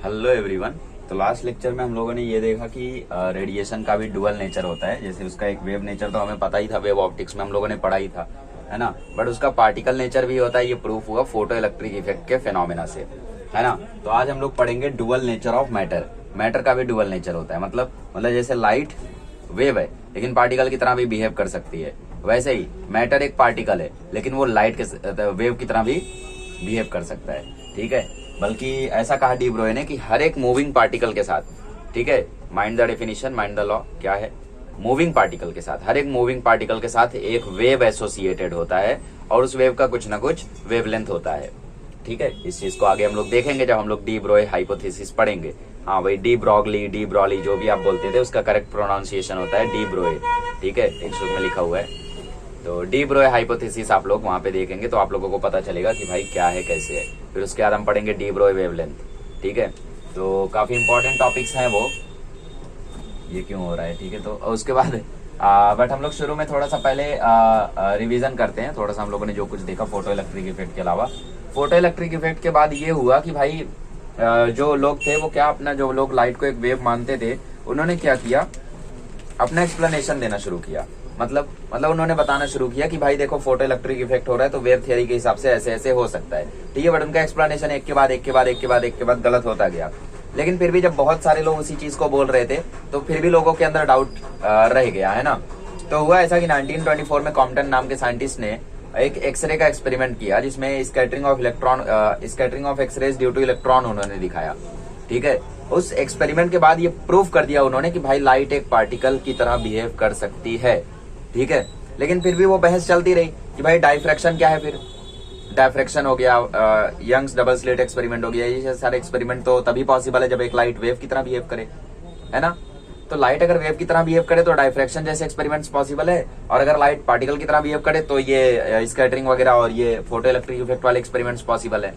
Hello everyone. तो last lecture में हम लोगों ने ये देखा कि रेडिएशन का भी डुअल नेचर होता है। जैसे उसका एक वेव नेचर तो हमें पता ही था, वेव ऑप्टिक्स में हम लोगों ने पढ़ा ही था, है ना। बट उसका पार्टिकल नेचर भी होता है, ये प्रूफ हुआ फोटो इलेक्ट्रिक इफेक्ट के फेनोमेना से, है ना। तो आज हम लोग पढ़ेंगे dual nature of matter. Matter का भी डुअल नेचर होता है, मतलब जैसे लाइट वेव है लेकिन पार्टिकल की तरह भी बिहेव कर सकती है, वैसे ही मैटर एक पार्टिकल है लेकिन वो लाइट के वेव की तरह भी बिहेव कर सकता है, ठीक है। बल्कि ऐसा कहा डी ब्रोय ने कि हर एक मूविंग पार्टिकल के साथ, ठीक है, mind the definition, mind the law क्या है, मूविंग पार्टिकल के साथ, हर एक मूविंग पार्टिकल के साथ एक वेव एसोसिएटेड होता है और उस वेव का कुछ ना कुछ वेवलेंथ होता है, ठीक है। इस चीज को आगे हम लोग देखेंगे जब हम लोग डी ब्रोय हाइपोथेसिस पढ़ेंगे। हाँ भाई, डी ब्रॉगली, डी ब्रॉली, जो भी आप बोलते थे उसका करेक्ट प्रोनाउंसिएशन होता है डी ब्रोय, ठीक है, टेक्स्ट बुक में लिखा हुआ है। तो डी ब्रोय हाइपोथेसिस आप लोग वहां पे देखेंगे तो आप लोगों को पता चलेगा कि भाई क्या है, कैसे है। फिर उसके बाद हम पढ़ेंगे डी ब्रोय वेवलेंथ, ठीक है। तो काफी इंपॉर्टेंट टॉपिक्स हैं वो, ये क्यों हो रहा है, ठीक है। तो उसके बाद बट हम लोग शुरू में थोड़ा सा पहले रिवीजन करते हैं, थोड़ा सा हम लोगों ने जो कुछ देखा फोटो इलेक्ट्रिक इफेक्ट के अलावा। फोटो इलेक्ट्रिक इफेक्ट के बाद ये हुआ कि भाई जो लोग थे वो क्या, अपना जो लोग लाइट को एक वेव मानते थे उन्होंने क्या किया, अपना एक्सप्लेनेशन देना शुरू किया। मतलब उन्होंने बताना शुरू किया कि भाई देखो फोटो इलेक्ट्रिक इफेक्ट हो रहा है तो वेव थियरी के हिसाब से ऐसे ऐसे हो सकता है, ठीक है। बट उनका एक्सप्लेनेशन एक के बाद गलत होता गया। लेकिन फिर भी जब बहुत सारे लोग उसी चीज को बोल रहे थे तो फिर भी लोगों के अंदर डाउट रह गया, है ना। तो हुआ ऐसा कि 1924 में कॉम्पटन नाम के साइंटिस्ट ने एक एक्सरे का एक्सपेरिमेंट किया जिसमें scattering of X rays due to electron उन्होंने दिखाया, ठीक है। उस एक्सपेरिमेंट के बाद ये प्रूव कर दिया उन्होंने कि भाई लाइट एक पार्टिकल की तरह बिहेव कर सकती है, ठीक है। लेकिन फिर भी वो बहस चलती रही कि भाई डाइफ्रैक्शन क्या है, फिर डाइफ्रैक्शन हो गया, यंग्स डबल स्लिट एक्सपेरिमेंट हो गया, ये सारे एक्सपेरिमेंट तो तभी पॉसिबल है जब एक लाइट वेव की तरह बिहेव करे, है ना। तो लाइट अगर वेव की तरह बिहेव करे तो डाइफ्रैक्शन जैसे एक्सपेरिमेंट्स पॉसिबल है, और अगर लाइट पार्टिकल की तरह बिहेव करे तो ये स्कैटरिंग वगैरह और ये फोटो इलेक्ट्रिक इफेक्ट वाले एक्सपेरिमेंट्स पॉसिबल है।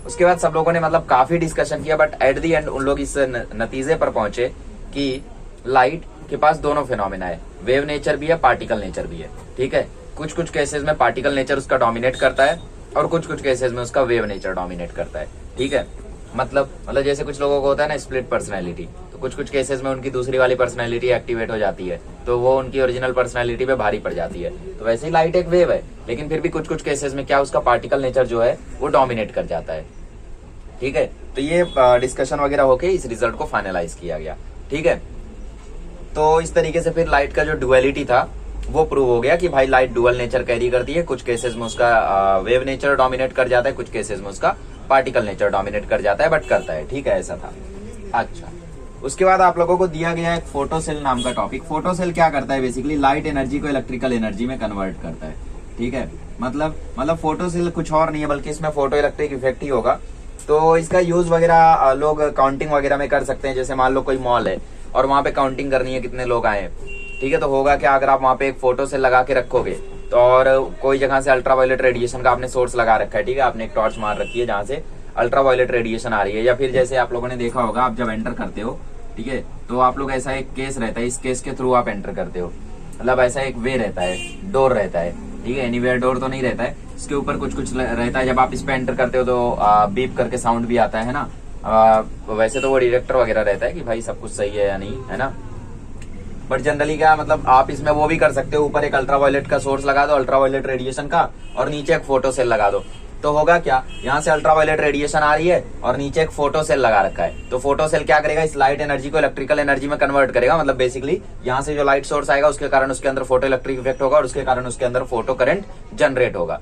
उसके बाद सब लोगों ने मतलब काफी डिस्कशन किया, बट एट दी एंड उन लोग इस नतीजे पर पहुंचे कि लाइट के पास दोनों फिनोमेना है, वेव नेचर भी है, पार्टिकल नेचर भी है, ठीक है। कुछ कुछ केसेस में पार्टिकल नेचर उसका डोमिनेट करता है और कुछ कुछ केसेस में उसका वेव नेचर डोमिनेट करता है, ठीक है। मतलब जैसे कुछ लोगों को होता है ना स्प्लिट पर्सनैलिटी, तो कुछ कुछ केसेस में उनकी दूसरी वाली पर्सनैलिटी एक्टिवेट हो जाती है तो वो उनकी ओरिजिनल पर्सनैलिटी पे भारी पड़ जाती है। तो वैसे ही लाइट एक वेव है लेकिन फिर भी कुछ कुछ केसेस में क्या, उसका पार्टिकल नेचर जो है वो डोमिनेट कर जाता है, ठीक है। तो ये डिस्कशन वगैरह होके इस रिजल्ट को फाइनलाइज किया गया, ठीक है। तो इस तरीके से फिर लाइट का जो डुअलिटी था वो प्रूव हो गया कि भाई लाइट डुअल नेचर कैरी करती है, कुछ केसेस में उसका वेव नेचर डोमिनेट कर जाता है, कुछ केसेस में उसका पार्टिकल नेचर डोमिनेट कर जाता है, बट करता है, ठीक है, ऐसा था। अच्छा, उसके बाद आप लोगों को दिया गया एक फोटोसेल नाम का टॉपिक। फोटोसेल क्या करता है, बेसिकली लाइट एनर्जी को इलेक्ट्रिकल एनर्जी में कन्वर्ट करता है, ठीक है। मतलब फोटोसेल कुछ और नहीं है बल्कि इसमें फोटो इलेक्ट्रिक इफेक्ट ही होगा। तो इसका यूज वगैरह लोग काउंटिंग वगैरह में कर सकते हैं। जैसे मान लो कोई मॉल है और वहां पे काउंटिंग करनी है कितने लोग आए, ठीक है। तो होगा क्या, अगर आप वहां पे एक फोटो सेल लगा के रखोगे तो और कोई जगह से अल्ट्रावायलेट रेडिएशन का आपने सोर्स लगा रखा है, ठीक है, आपने एक टॉर्च मार रखी है जहां से अल्ट्रावायलेट रेडिएशन आ रही है, या फिर जैसे आप लोगों ने देखा होगा आप जब एंटर करते हो, ठीक है, तो आप लोग ऐसा एक केस रहता है, इस केस के थ्रू आप एंटर करते हो, मतलब ऐसा एक वे रहता है, डोर रहता है, ठीक है। एनीवेयर डोर तो नहीं रहता है, इसके ऊपर कुछ कुछ रहता है। जब आप इस पे एंटर करते हो तो बीप करके साउंड भी आता है ना। वैसे तो वो डिटेक्टर वगैरह रहता है कि भाई सब कुछ सही है या नहीं, है ना। बट जनरली क्या, मतलब आप इसमें वो भी कर सकते हो, ऊपर एक अल्ट्रावायलेट का सोर्स लगा दो अल्ट्रावायलेट रेडिएशन का, और नीचे एक फोटो सेल लगा दो। तो होगा क्या, यहाँ से अल्ट्रावायलेट रेडिएशन आ रही है और नीचे एक फोटो सेल लगा रखा है। तो फोटो सेल क्या करेगा, इस लाइट एनर्जी को इलेक्ट्रिकल एनर्जी में कन्वर्ट करेगा। मतलब बेसिकली यहाँ से जो लाइट सोर्स आएगा उसके कारण उसके अंदर फोटो इलेक्ट्रिक इफेक्ट होगा और उसके कारण उसके अंदर फोटो करंट जनरेट होगा,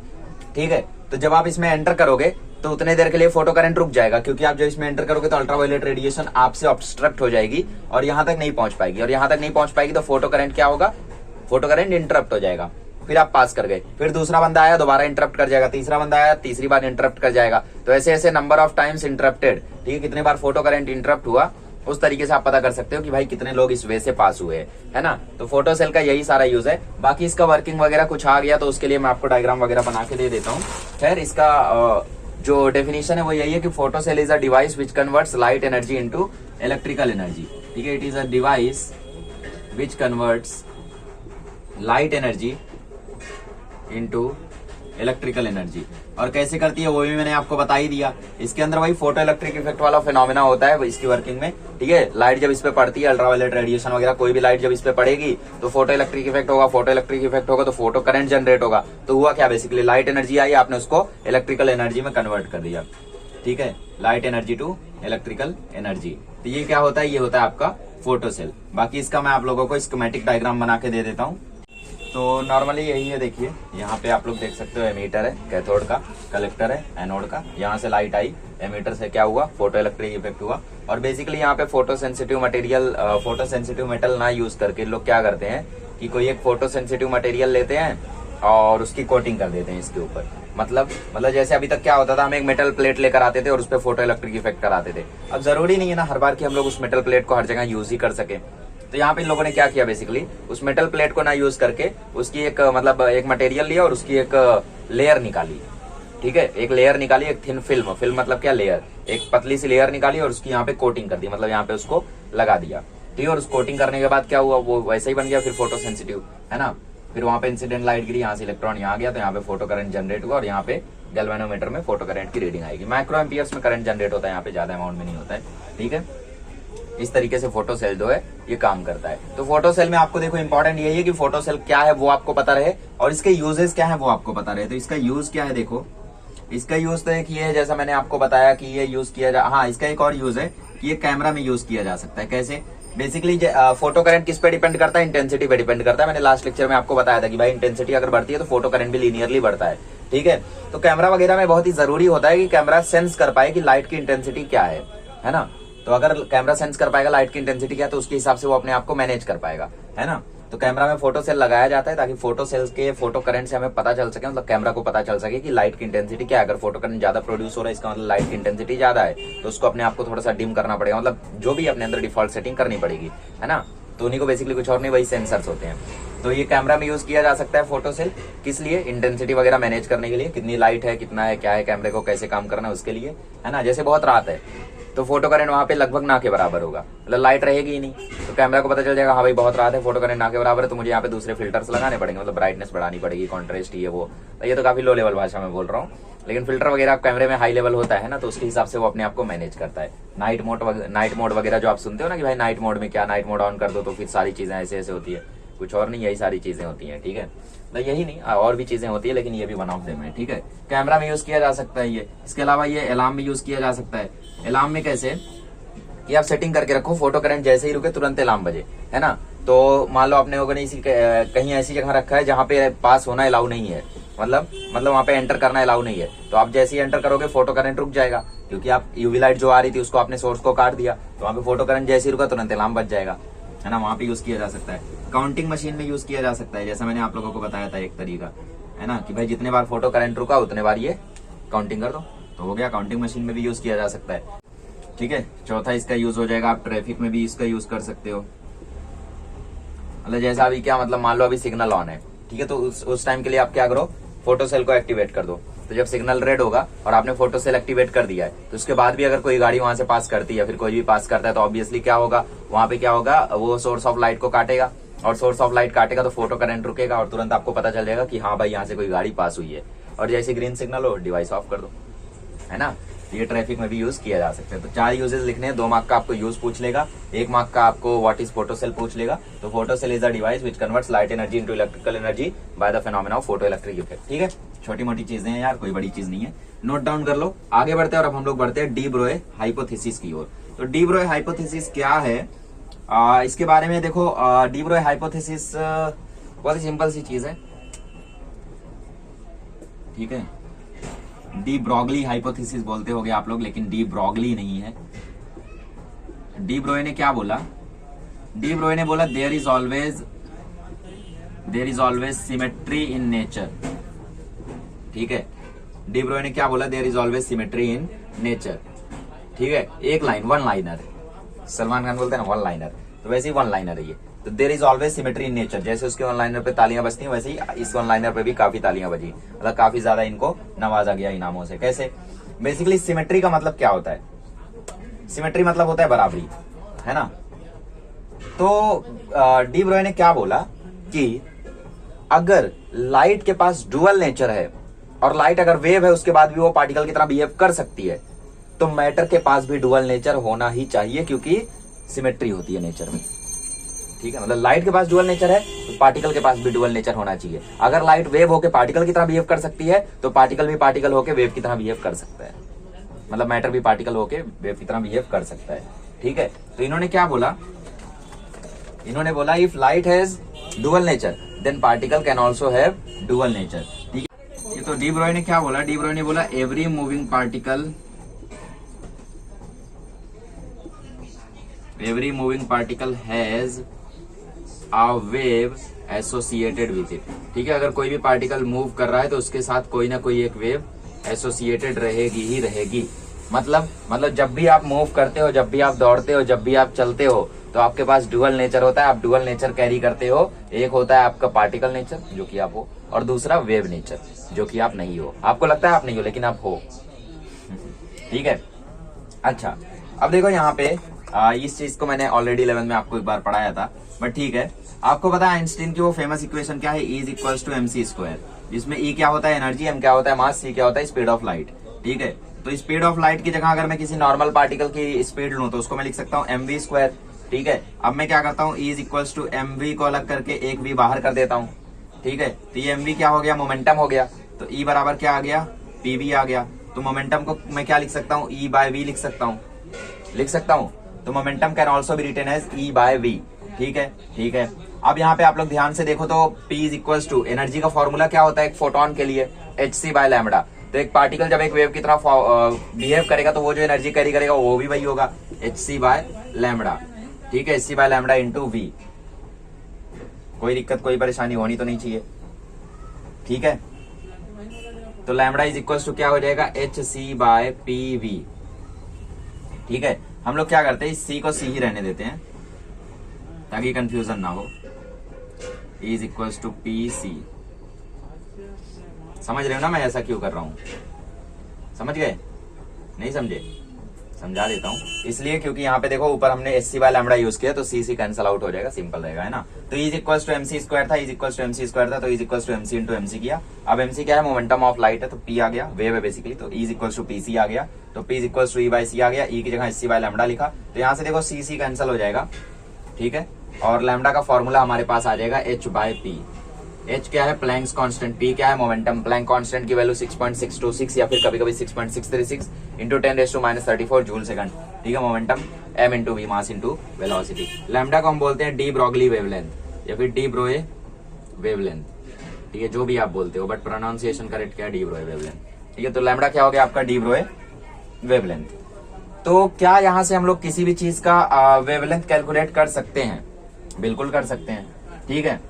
ठीक है। तो जब आप इसमें एंटर करोगे तो उतने देर के लिए फोटो करंट रुक जाएगा, क्योंकि आप जब इसमें एंटर करोगे तो अल्ट्रावायलेट रेडिएशन आपसे ऑब्स्ट्रक्ट हो जाएगी और यहां तक नहीं पहुंच पाएगी, और यहां तक नहीं पहुंच पाएगी तो फोटो करंट क्या होगा, फोटो करंट इंटरप्ट हो जाएगा। फिर आप पास कर गए, फिर दूसरा बंदा आया दोबारा इंटरप्ट कर जाएगा, तीसरा बंदा आया तीसरी बार इंटरप्ट कर जाएगा। तो ऐसे ऐसे नंबर ऑफ टाइम्स इंटरप्टेड, ठीक है, कितने बार फोटो करंट इंटरप्ट हुआ, उस तरीके से आप पता कर सकते हो कि भाई कितने लोग इस वे से पास हुए, है ना। तो फोटो सेल का यही सारा यूज है। बाकी इसका वर्किंग वगैरह कुछ आ गया तो उसके लिए मैं आपको डायग्राम वगैरह बना के दे देता हूँ। खैर, इसका जो डेफिनेशन है वो यही है कि photo cell is a device which converts light energy into electrical energy, ठीक है। It is a device which converts light energy into electrical energy. और कैसे करती है वो भी मैंने आपको बता ही दिया। इसके अंदर वही फोटो इलेक्ट्रिक इफेक्ट वाला फिनोमेना होता है इसकी वर्किंग में, ठीक है। लाइट जब इस पे पड़ती है, अल्ट्रावायलेट रेडिएशन वगैरह कोई भी लाइट जब इस पे पड़ेगी तो फोटो इलेक्ट्रिक इफेक्ट होगा, फोटो इलेक्ट्रिक इफेक्ट होगा तो फोटो करंट जनरेट होगा। तो हुआ क्या, बेसिकली लाइट एनर्जी आई, आपने उसको इलेक्ट्रिकल एनर्जी में कन्वर्ट कर दिया, ठीक है। Light energy to electrical energy. तो ये क्या होता है, ये होता है आपका फोटो सेल। बाकी इसका मैं आप लोगों को स्कीमेटिक डायग्राम बना के दे देता हूँ। तो नॉर्मली यही है, देखिए यहाँ पे आप लोग देख सकते हो, एमीटर है कैथोड का, कलेक्टर है एनोड का। यहाँ से लाइट आई, एमीटर से क्या हुआ, फोटो इलेक्ट्रिक इफेक्ट हुआ। और बेसिकली यहाँ पे photo sensitive material, photo sensitive metal ना यूज करके लोग क्या करते हैं कि कोई एक फोटो सेंसिटिव मटेरियल लेते हैं और उसकी कोटिंग कर देते हैं इसके ऊपर। मतलब जैसे अभी तक क्या होता था, हम एक मेटल प्लेट लेकर आते थे और उस पर फोटो इलेक्ट्रिक इफेक्ट कराते थे। अब जरूरी नहीं है ना हर बार कि हम लोग उस मेटल प्लेट को हर जगह यूज ही कर सके। तो यहाँ पे इन लोगों ने क्या किया, बेसिकली उस मेटल प्लेट को ना यूज करके उसकी एक एक मटेरियल लिया और उसकी एक लेयर निकाली, ठीक है। एक लेयर निकाली, एक थिन फिल्म, फिल्म मतलब क्या, लेयर, एक पतली सी लेयर निकाली और उसकी यहाँ पे कोटिंग कर दी, मतलब यहाँ पे उसको लगा दिया, ठीक है। और उस कोटिंग करने के बाद क्या हुआ, वो वैसे ही बन गया फिर फोटो सेंसिटिव, है ना। फिर वहां पे इंसिडेंट लाइट गिरी, यहाँ से इलेक्ट्रॉन यहाँ गया तो यहाँ पे फोटो करंट जनरेट हुआ और यहाँ पे गैल्वेनोमीटर में फोटो करंट की रीडिंग आएगी। माइक्रो एम्पियर्स में करंट जनरेट होता है, यहाँ पे ज्यादा अमाउंट में नहीं होता है, ठीक है। इस तरीके से फोटो सेल जो है ये काम करता है। तो फोटो सेल में आपको देखो इंपॉर्टेंट यही है कि फोटो सेल क्या है वो आपको पता रहे और इसके यूजेस क्या है वो आपको पता रहे। तो इसका यूज क्या है, देखो इसका यूज तो एक ये है, जैसा मैंने आपको बताया कि ये यूज किया जा, हाँ इसका एक और यूज है कि ये कैमरा में यूज किया जा सकता है। कैसे, बेसिकली फोटो करंट किस पे डिपेंड करता है, इंटेंसिटी पे डिपेंड करता है। मैंने लास्ट लेक्चर में आपको बताया था कि भाई इंटेंसिटी अगर बढ़ती है तो फोटो करंट भी लीनियरली बढ़ता है, ठीक है। तो कैमरा वगैरह में बहुत ही जरूरी होता है कि कैमरा सेंस कर पाए कि लाइट की इंटेंसिटी क्या है ना। तो अगर कैमरा सेंस कर पाएगा लाइट की इंटेंसिटी क्या है तो उसके हिसाब से वो अपने आप को मैनेज कर पाएगा, है ना। तो कैमरा में फोटो सेल लगाया जाता है ताकि फोटो सेल्स के फोटो करंट से हमें पता चल सके, मतलब कैमरा को पता चल सके कि लाइट की इंटेंसिटी क्या है। अगर फोटो करंट ज्यादा प्रोड्यूस हो रहा है इसका मतलब लाइट की इंटेंसिटी ज्यादा है, तो उसको अपने आप को थोड़ा सा डिम करना पड़ेगा, मतलब जो भी अपने अंदर डिफॉल्ट सेटिंग करनी पड़ेगी, है ना। तो उन्हीं को बेसिकली कुछ और नहीं, वही सेंसर्स होते हैं। तो ये कैमरा में यूज किया जा सकता है फोटो सेल, किस लिए, इंटेंसिटी वगैरह मैनेज करने के लिए, कितनी लाइट है, कितना है, क्या है, कैमरे को कैसे काम करना है उसके लिए, है ना। जैसे बहुत रात है तो फोटो करंट वहां पे लगभग ना के बराबर होगा, मतलब लाइट रहेगी ही नहीं, तो कैमरा को पता चल जाएगा हाँ भाई बहुत रात है, फोटो करंट ना के बराबर है, तो मुझे यहाँ पे दूसरे फिल्टर्स लगाने पड़ेंगे, मतलब ब्राइटनेस बढ़ानी पड़ेगी, कॉन्ट्रास्ट ये वो। तो ये तो काफी लो लेवल भाषा में बोल रहा हूँ, लेकिन फिल्टर वगैरह कैमरे में हाई लेवल होता है ना, तो उसके हिसाब से वो अपने आप को मैनेज करता है। नाइट मोड वगैरह जो आप सुनते हो ना कि भाई नाइट मोड में क्या, नाइट मोड ऑन कर दो तो फिर सारी चीजें ऐसे ऐसे होती है, कुछ और नहीं, यही सारी चीजें होती हैं, ठीक है। तो यही नहीं और भी चीजें होती है, लेकिन ये भी वन ऑफ देम है, ठीक है। कैमरा में यूज किया जा सकता है ये। इसके अलावा ये अलार्म में यूज किया जा सकता है। अलार्म में कैसे कि आप सेटिंग करके रखो, फोटो करंट जैसे ही रुके तुरंत अलार्म बजे, है ना। तो मान लो आपने लोगों ने कहीं ऐसी जगह रखा है जहाँ पे पास होना अलाउ नहीं है, मतलब वहां पे एंटर करना अलाउ नहीं है, तो आप जैसे ही एंटर करोगे फोटो करंट रुक जाएगा, क्योंकि आप यूवी लाइट जो आ रही थी उसको आपने सोर्स को काट दिया, तो वहां पे फोटो करंट जैसे ही रुका तुरंत अलार्म बज जाएगा, है ना। वहां पे यूज किया जा सकता है। काउंटिंग मशीन में यूज किया जा सकता है, जैसा मैंने आप लोगों को बताया था एक तरीका, है ना, कि भाई जितने बार फोटो करंट रुका उतने बार ये काउंटिंग कर दो, तो हो गया। काउंटिंग मशीन में भी यूज किया जा सकता है, ठीक है। चौथा इसका यूज हो जाएगा, आप ट्रैफिक में भी इसका यूज कर सकते हो। मतलब जैसा अभी क्या, मतलब मान लो अभी सिग्नल ऑन है, ठीक है, तो उस टाइम के लिए आप क्या करो, फोटो सेल को एक्टिवेट कर दो। तो जब सिग्नल रेड होगा और आपने फोटो सेल एक्टिवेट कर दिया है, तो उसके बाद भी अगर कोई गाड़ी वहां से पास करती है, फिर कोई भी पास करता है, तो ऑब्वियसली क्या होगा, वहां पे क्या होगा, वो सोर्स ऑफ लाइट को काटेगा, और सोर्स ऑफ लाइट काटेगा तो फोटो करंट रुकेगा और तुरंत आपको पता चल जाएगा कि हाँ भाई यहाँ से कोई गाड़ी पास हुई है, और जैसे ग्रीन सिग्नल हो डिवाइस ऑफ कर दो, है ना। ये ट्रैफिक में भी यूज किया जा सकता है। तो 4 यूजेस लिखने हैं, 2 मार्क का आपको यूज पूछ लेगा, 1 मार्क का आपको व्हाट इज फोटो सेल पूछ लेगा। तो photo cell is a device which converts light energy into electrical energy by the phenomena of photo electric effect, ठीक है। छोटी मोटी चीजें हैं यार, कोई बड़ी चीज नहीं है, नोट डाउन कर लो। आगे बढ़ते हैं और अब हम लोग बढ़ते हैं डी ब्रोए हाइपोथेसिस की ओर। तो डी ब्रोए हाइपोथेसिस क्या है, इसके बारे में देखो। डी ब्रोए हाइपोथेसिस बहुत ही सिंपल सी चीज है, ठीक है। डी ब्रॉगली हाइपोथेसिस बोलते होगे आप लोग, लेकिन डी ब्रॉगली नहीं है। डी ब्रोए ने क्या बोला, डी ब्रोए ने बोला there is always symmetry in nature, ठीक है। डी ब्रोए ने क्या बोला, there is always symmetry in nature, ठीक है। एक line, one liner, Salman Khan बोलते हैं ना वन लाइनर, तो वैसे ही वन लाइनर है ये। तो there is always symmetry in nature, जैसे उसके वन लाइनर पे तालियां बजती हैं वैसे ही इस वन लाइनर पे भी काफी तालियां बजी, मतलब काफी ज्यादा इनको नवाजा गया इनामों से। कैसे, बेसिकली सिमेट्री का मतलब क्या होता है, सिमेट्री मतलब होता है बराबरी, है ना। तो डी ब्रोए ने क्या बोला कि अगर लाइट के पास डुअल नेचर है, और लाइट अगर वेव है उसके बाद भी वो पार्टिकल की तरह बिहेव कर सकती है, तो मैटर के पास भी डुअल नेचर होना ही चाहिए, क्योंकि सिमेट्री होती है नेचर में। ठीक है, मतलब लाइट के पास डुअल नेचर है तो पार्टिकल के पास भी डुअल नेचर होना चाहिए। अगर लाइट वेव होकर पार्टिकल की तरह बिहेव कर सकती है तो पार्टिकल भी पार्टिकल होकर वेव की तरह बिहेव कर सकता है, मतलब मैटर भी पार्टिकल होकर वेव की तरह बिहेव कर सकता है। ठीक है, तो इन्होंने क्या बोला, इन्होंने बोला if light has dual nature then particle can also have dual nature. ठीक है, तो डी ब्रॉय ने क्या बोला, डी ब्रॉय ने बोला every moving particle has a wave associated with it. ठीक है, अगर कोई भी पार्टिकल मूव कर रहा है तो उसके साथ कोई ना कोई एक वेव एसोसिएटेड रहेगी ही रहेगी। मतलब जब भी आप मूव करते हो, जब भी आप दौड़ते हो, जब भी आप चलते हो, तो आपके पास डुअल नेचर होता है, आप डुअल नेचर कैरी करते हो। एक होता है आपका पार्टिकल नेचर जो कि आप हो, और दूसरा वेव नेचर जो कि आप नहीं हो। आपको लगता है आप नहीं हो लेकिन आप हो। ठीक है, अच्छा अब देखो यहाँ पे इस चीज को मैंने ऑलरेडी 11 में आपको एक बार पढ़ाया था, बट ठीक है, आपको पता है आइंस्टीन की वो फेमस इक्वेशन क्या है, E is equals to mc², जिसमें E क्या होता है एनर्जी, M क्या होता है मास, C क्या होता है स्पीड ऑफ लाइट। ठीक है, तो स्पीड ऑफ लाइट की जगह अगर मैं किसी नॉर्मल पार्टिकल की स्पीड लूं तो उसको मैं लिख सकता हूँ mv²। ठीक है, अब मैं क्या करता हूँ, E is equals to mv को अलग करके एक v बाहर कर देता हूँ। ठीक है, तो ये mv क्या हो गया, मोमेंटम हो गया, तो E बराबर क्या आ गया, pv आ गया। तो मोमेंटम को मैं क्या लिख सकता हूँ, E/v लिख सकता हूँ। तो momentum can also be written as E/v। ठीक है, ठीक है, अब यहाँ पे आप लोग ध्यान से देखो तो P is equals to, energy का फॉर्मूला क्या होता है एक फोटोन के लिए, hc/λ। तो एक पार्टिकल जब एक वेव की तरह बिहेव करेगा तो वो जो एनर्जी कैरी करेगा वो भी वही होगा, hc/λ। ठीक है, hc/λ इंटू v। कोई दिक्कत कोई परेशानी होनी तो नहीं चाहिए। ठीक है, तो लैम्बडा इज इक्वल्स टू क्या हो जाएगा, hc/pv। ठीक है, हम लोग क्या करते हैं, इस c को c ही रहने देते हैं ताकि कंफ्यूजन ना हो। E is equals to pc। समझ रहे हो ना मैं ऐसा क्यों कर रहा हूं, समझ गए, नहीं समझे, समझा देता हूं। इसलिए क्योंकि यहाँ पे देखो ऊपर हमने hc/λ यूज किया तो c कैंसल आउट हो जाएगा, सिंपल रहेगा, है ना। तो E is equals to mc² था, E is equals to mc² था, तो E is equals to mc into mc किया। अब mc क्या है, मोमेंटम ऑफ लाइट है, तो p आ गया, वेव है बेसिकली, तो E is equals to pc आ गया। तो p is equals to E/c आ गया, E की जगह hc/λ लिखा, तो यहाँ से देखो c कैंसल हो जाएगा। ठीक है, और लैम्बडा का फॉर्मूला हमारे पास आ जाएगा h/p। h क्या है, प्लैंक्स कांस्टेंट, p क्या है, मोमेंटम। प्लैंक कांस्टेंट की वैल्यू 6.626 या फिर कभी कभी 6.636 इंटू 10⁻34 जूल सेकंड। ठीक है, momentum m into v, mass into velocity. Lambda को हम बोलते हैं डी ब्रॉगली वेवलेंथ या फिर डी ब्रोए वेवलेंथ। ठीक है, जो भी आप बोलते हो, बट प्रोनाउंसिएशन करेक्ट क्या है, डी ब्रोए वेवलेंथ। ठीक है, तो लैम्बडा क्या हो गया आपका, डी ब्रोए वेवलेंथ। तो क्या यहाँ से हम लोग किसी भी चीज का वेवलेंथ कैलकुलेट कर सकते हैं, बिल्कुल कर सकते हैं। ठीक है,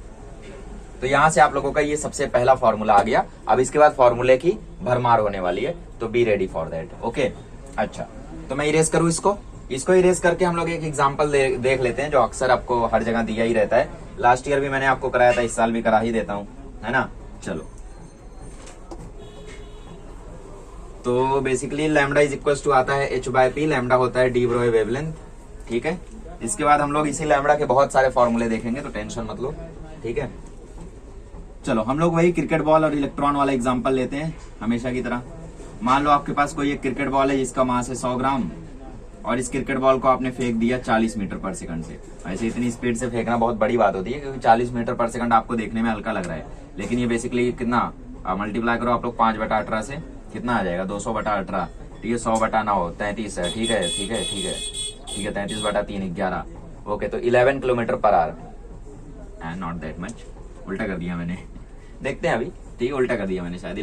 तो यहां से आप लोगों का ये सबसे पहला फॉर्मूला आ गया। अब इसके बाद फॉर्मूले की भरमार होने वाली है, तो be ready for that. Okay, अच्छा तो मैं इरेज करूं इसको इरेज करके हम लोग एक एग्जांपल देख लेते हैं जो अक्सर आपको हर जगह दिया ही रहता है। लास्ट ईयर भी मैंने आपको कराया था, इस साल भी करा ही देता हूं, है ना। चलो, तो basically lambda is equal to आता है h/p, लैम्बडा होता है डी ब्रोए वेवलेंथ। ठीक है, इसके बाद हम लोग इसी लैम्बडा के बहुत सारे फॉर्मूले देखेंगे, तो टेंशन मत लो। ठीक है, चलो हम लोग वही क्रिकेट बॉल और इलेक्ट्रॉन वाला एग्जांपल लेते हैं हमेशा की तरह। मान लो आपके पास कोई एक क्रिकेट बॉल है जिसका मास है 100 ग्राम, और इस क्रिकेट बॉल को आपने फेंक दिया 40 मीटर पर सेकंड से। ऐसे इतनी स्पीड से फेंकना बहुत बड़ी बात होती है, क्योंकि 40 मीटर पर सेकंड आपको देखने में हल्का लग रहा है, लेकिन ये बेसिकली कितना, मल्टीप्लाई करो आप लोग 5/18 से, कितना आ जाएगा 200/18। ठीक है, 100/9 33 है। ठीक है, ठीक है, ठीक है, ठीक है, 33/3 11। ओके, तो 11 kilometre per hour, and not that much, उल्टा कर दिया मैंने, देखते हैं अभी। ठीक है, उल्टा कर दिया मैंने शायद।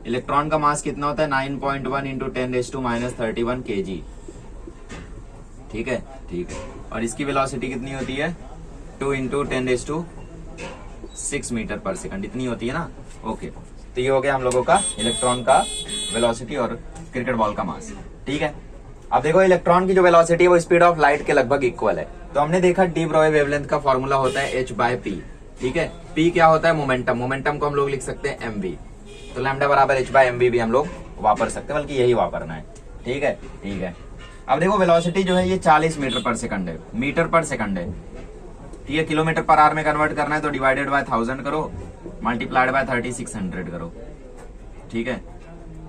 इलेक्ट्रॉन का मास कितना होता है, 9.1 इंटू 10⁻31 kg। ठीक है, ठीक है, और इसकी वेलोसिटी कितनी होती है, 2 इंटू 10⁻6 मीटर पर सेकंड, इतनी होती है ना। ओके, तो ये हो गया हम लोगों का इलेक्ट्रॉन का वेलोसिटी और क्रिकेट बॉल का मास। ठीक है, अब देखो इलेक्ट्रॉन की जो वेलोसिटी है वो स्पीड ऑफ लाइट के लगभग इक्वल है। तो हमने देखा डी ब्रोए वेवलेंथ का फॉर्मूला होता है h/p। ठीक है, p क्या होता है, मोमेंटम को हम लोग लिख सकते हैं mv। तो लैम्बडा बराबर h/mv भी हम लोग वापर सकते हैं, बल्कि यही वापरना है। ठीक है, ठीक है, अब देखो वेलोसिटी जो है ये 40 मीटर पर सेकंड है, मीटर पर सेकंड है। ठीक है, किलोमीटर पर आवर में कन्वर्ट करना है तो डिवाइडेड बाय 1000 करो, मल्टीप्लाइड बाय 3600 करो। ठीक है।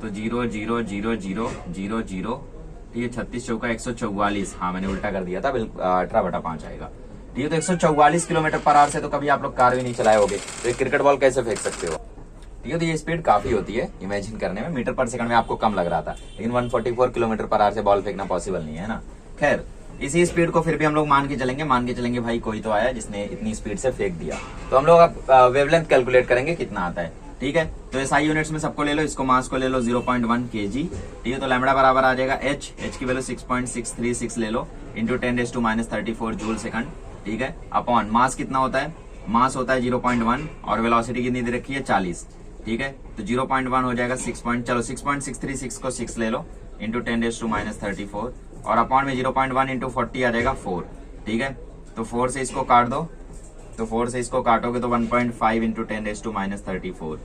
तो 0 0 0 0 0 0, ठीक है, 36 चौका 144, हाँ मैंने उल्टा कर दिया था, बिल्कुल 18/5 आएगा। ठीक है, तो 144 किलोमीटर पर आवर से तो कभी आप लोग कार भी नहीं चलाए होगे, तो एक क्रिकेट बॉल कैसे फेंक सकते हो। ठीक है, तो ये स्पीड काफी होती है इमेजिन करने में, मीटर पर सेकंड में आपको कम लग रहा था, लेकिन 144 किलोमीटर पर आवर से बॉल फेंकना पॉसिबल नहीं है ना। खैर, इसी स्पीड को फिर भी हम लोग मान के चलेंगे भाई कोई तो आया जिसने इतनी स्पीड से फेंक दिया। तो हम लोग अब वेवलेंथ कैलकुलेट करेंगे कितना आता है। ठीक है, तो एसआई यूनिट्स में सबको ले लो, इसको मास को ले लो 0.1 kg। ठीक है, तो लैम्बडा बराबर आ जाएगा h की वैल्यू 6.636 ले लो, इंटू 10⁻34 जूल सेकंड। ठीक है, अपॉन मास कितना होता है, मास होता है 0.1 और वेलोसिटी कितनी दे रखी है 40। ठीक है, तो 0.1 हो जाएगा 6.636 को 6 ले लो, इंटू 10⁻34 और अपॉन में 0.1 इंटू 40 आ जाएगा 4। ठीक है, तो 4 से इसको काट दो, तो 4 से इसको काटोगे तो 1.5 इंटू 10⁻34।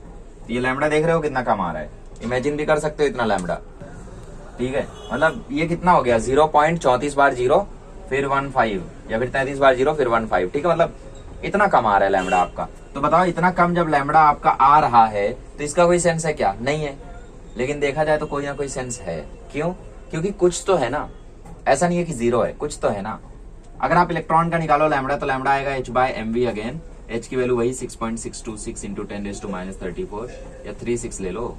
ये लैम्बडा देख रहे हो कितना कम आ रहा है, इमेजिन भी कर सकते हो इतना लैम्बडा। ठीक है, मतलब ये कितना हो गया 0.34 बार 0 फिर 15 या फिर 33 बार 0 फिर 15। ठीक है, मतलब इतना कम आ रहा है लैम्बडा आपका। तो बताओ इतना कम जब लैम्बडा आपका आ रहा है तो इसका कोई सेंस है क्या, नहीं है। लेकिन देखा जाए तो कोई ना कोई सेंस है, क्यों, क्योंकि कुछ तो है ना, ऐसा नहीं है कि जीरो है, कुछ तो है ना। अगर आप इलेक्ट्रॉन का निकालो लैम्बडा, तो लैम्बडा आएगा h/mv अगेन, h की वैल्यू वही 6.626 इंटू 10⁻34 या 36 ले लो,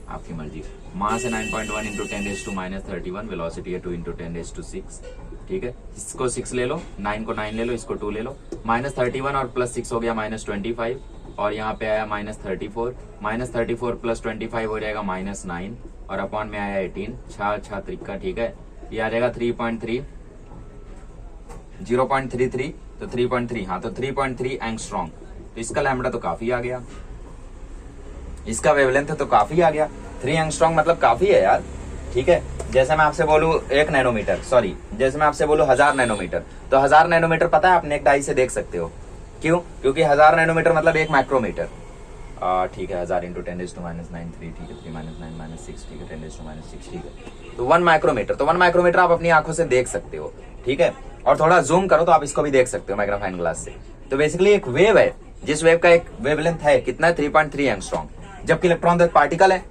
आपकी मर्जी। मास है 9.1 इंटू 10⁻31, वेलोसिटी है 2 इंटू 10⁻6। ठीक है, इसको 6 ले लो, 9 को 9 ले लो, इसको 2 ले लो, -31 और +6 हो गया -25 और यहाँ पे आया -34, -34 + 25 हो जाएगा -9 और अपॉन में आया 18, 6 त्रिका। ठीक है, ये आ जाएगा 3.3, 0.33 तो 3.3, हाँ तो 3.3 एंगस्ट्रॉन्ग। तो इसका लैम्बडा तो काफी आ गया, इसका वेवलेंथ तो काफी आ गया, 3 एंगस्ट्रॉन्ग मतलब काफी है यार। ठीक है, जैसे मैं आपसे बोलूं 1 नैनोमीटर, सॉरी जैसे मैं आपसे बोलूं 1000 नैनोमीटर, तो 1000 नैनोमीटर पता है आप नेक्ड आई से देख सकते हो, क्यों, क्योंकि 1000 नैनोमीटर मतलब 1 माइक्रोमीटर। ठीक है, 1000 इंटू 10⁻93, ठीक है, 3 -9 -6, ठीक है, 10⁻6, ठीक है, तो 1 माइक्रोमीटर, तो 1 माइक्रोमीटर आप अपनी आंखों से देख सकते हो। ठीक है, और थोड़ा जूम करो तो आप इसको भी देख सकते हो मैग्नीफाइंग ग्लास से। तो बेसिकली एक वेव है, जिस वेव का एक वेवलेंथ है कितना है 3.3 एंगस्ट्रॉन्ग, जबकि इलेक्ट्रॉन तो एक पार्टिकल है,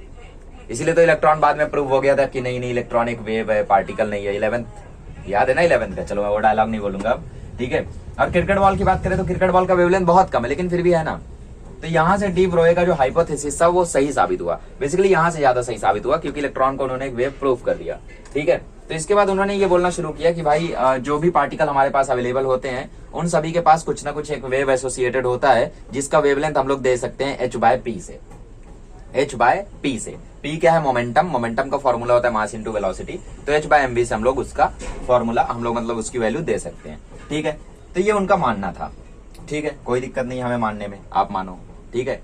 इसीलिए तो इलेक्ट्रॉन बाद में प्रूव हो गया था कि नहीं इलेक्ट्रॉन एक वेव है, पार्टिकल नहीं है। 11th याद है ना 11th का, चलो मैं वो डायलॉग नहीं बोलूंगा अब। ठीक है, और क्रिकेट बॉल की बात करें तो क्रिकेट बॉल का वेवलेंथ बहुत कम है, लेकिन फिर भी है ना। तो यहाँ से डी ब्रोए का जो हाइपोथेसिस था वो सही साबित हुआ, बेसिकली यहाँ से ज्यादा सही साबित हुआ, क्योंकि इलेक्ट्रॉन को उन्होंने एक वेव प्रूव कर दिया। ठीक है, तो इसके बाद उन्होंने ये बोलना शुरू किया कि भाई जो भी पार्टिकल हमारे पास अवेलेबल होते हैं उन सभी के पास कुछ ना कुछ एक वेव एसोसिएटेड होता है, जिसका वेवलेंथ हम लोग दे सकते हैं h/p से। h/p से, p क्या है, मोमेंटम, मोमेंटम का फॉर्मूला होता है मास इंटू वेलोसिटी, तो h/mv से हम लोग उसका फॉर्मूला हम लोग मतलब उसकी वैल्यू दे सकते हैं। ठीक है, तो ये उनका मानना था। ठीक है, कोई दिक्कत नहीं हमें मानने में, आप मानो। ठीक है,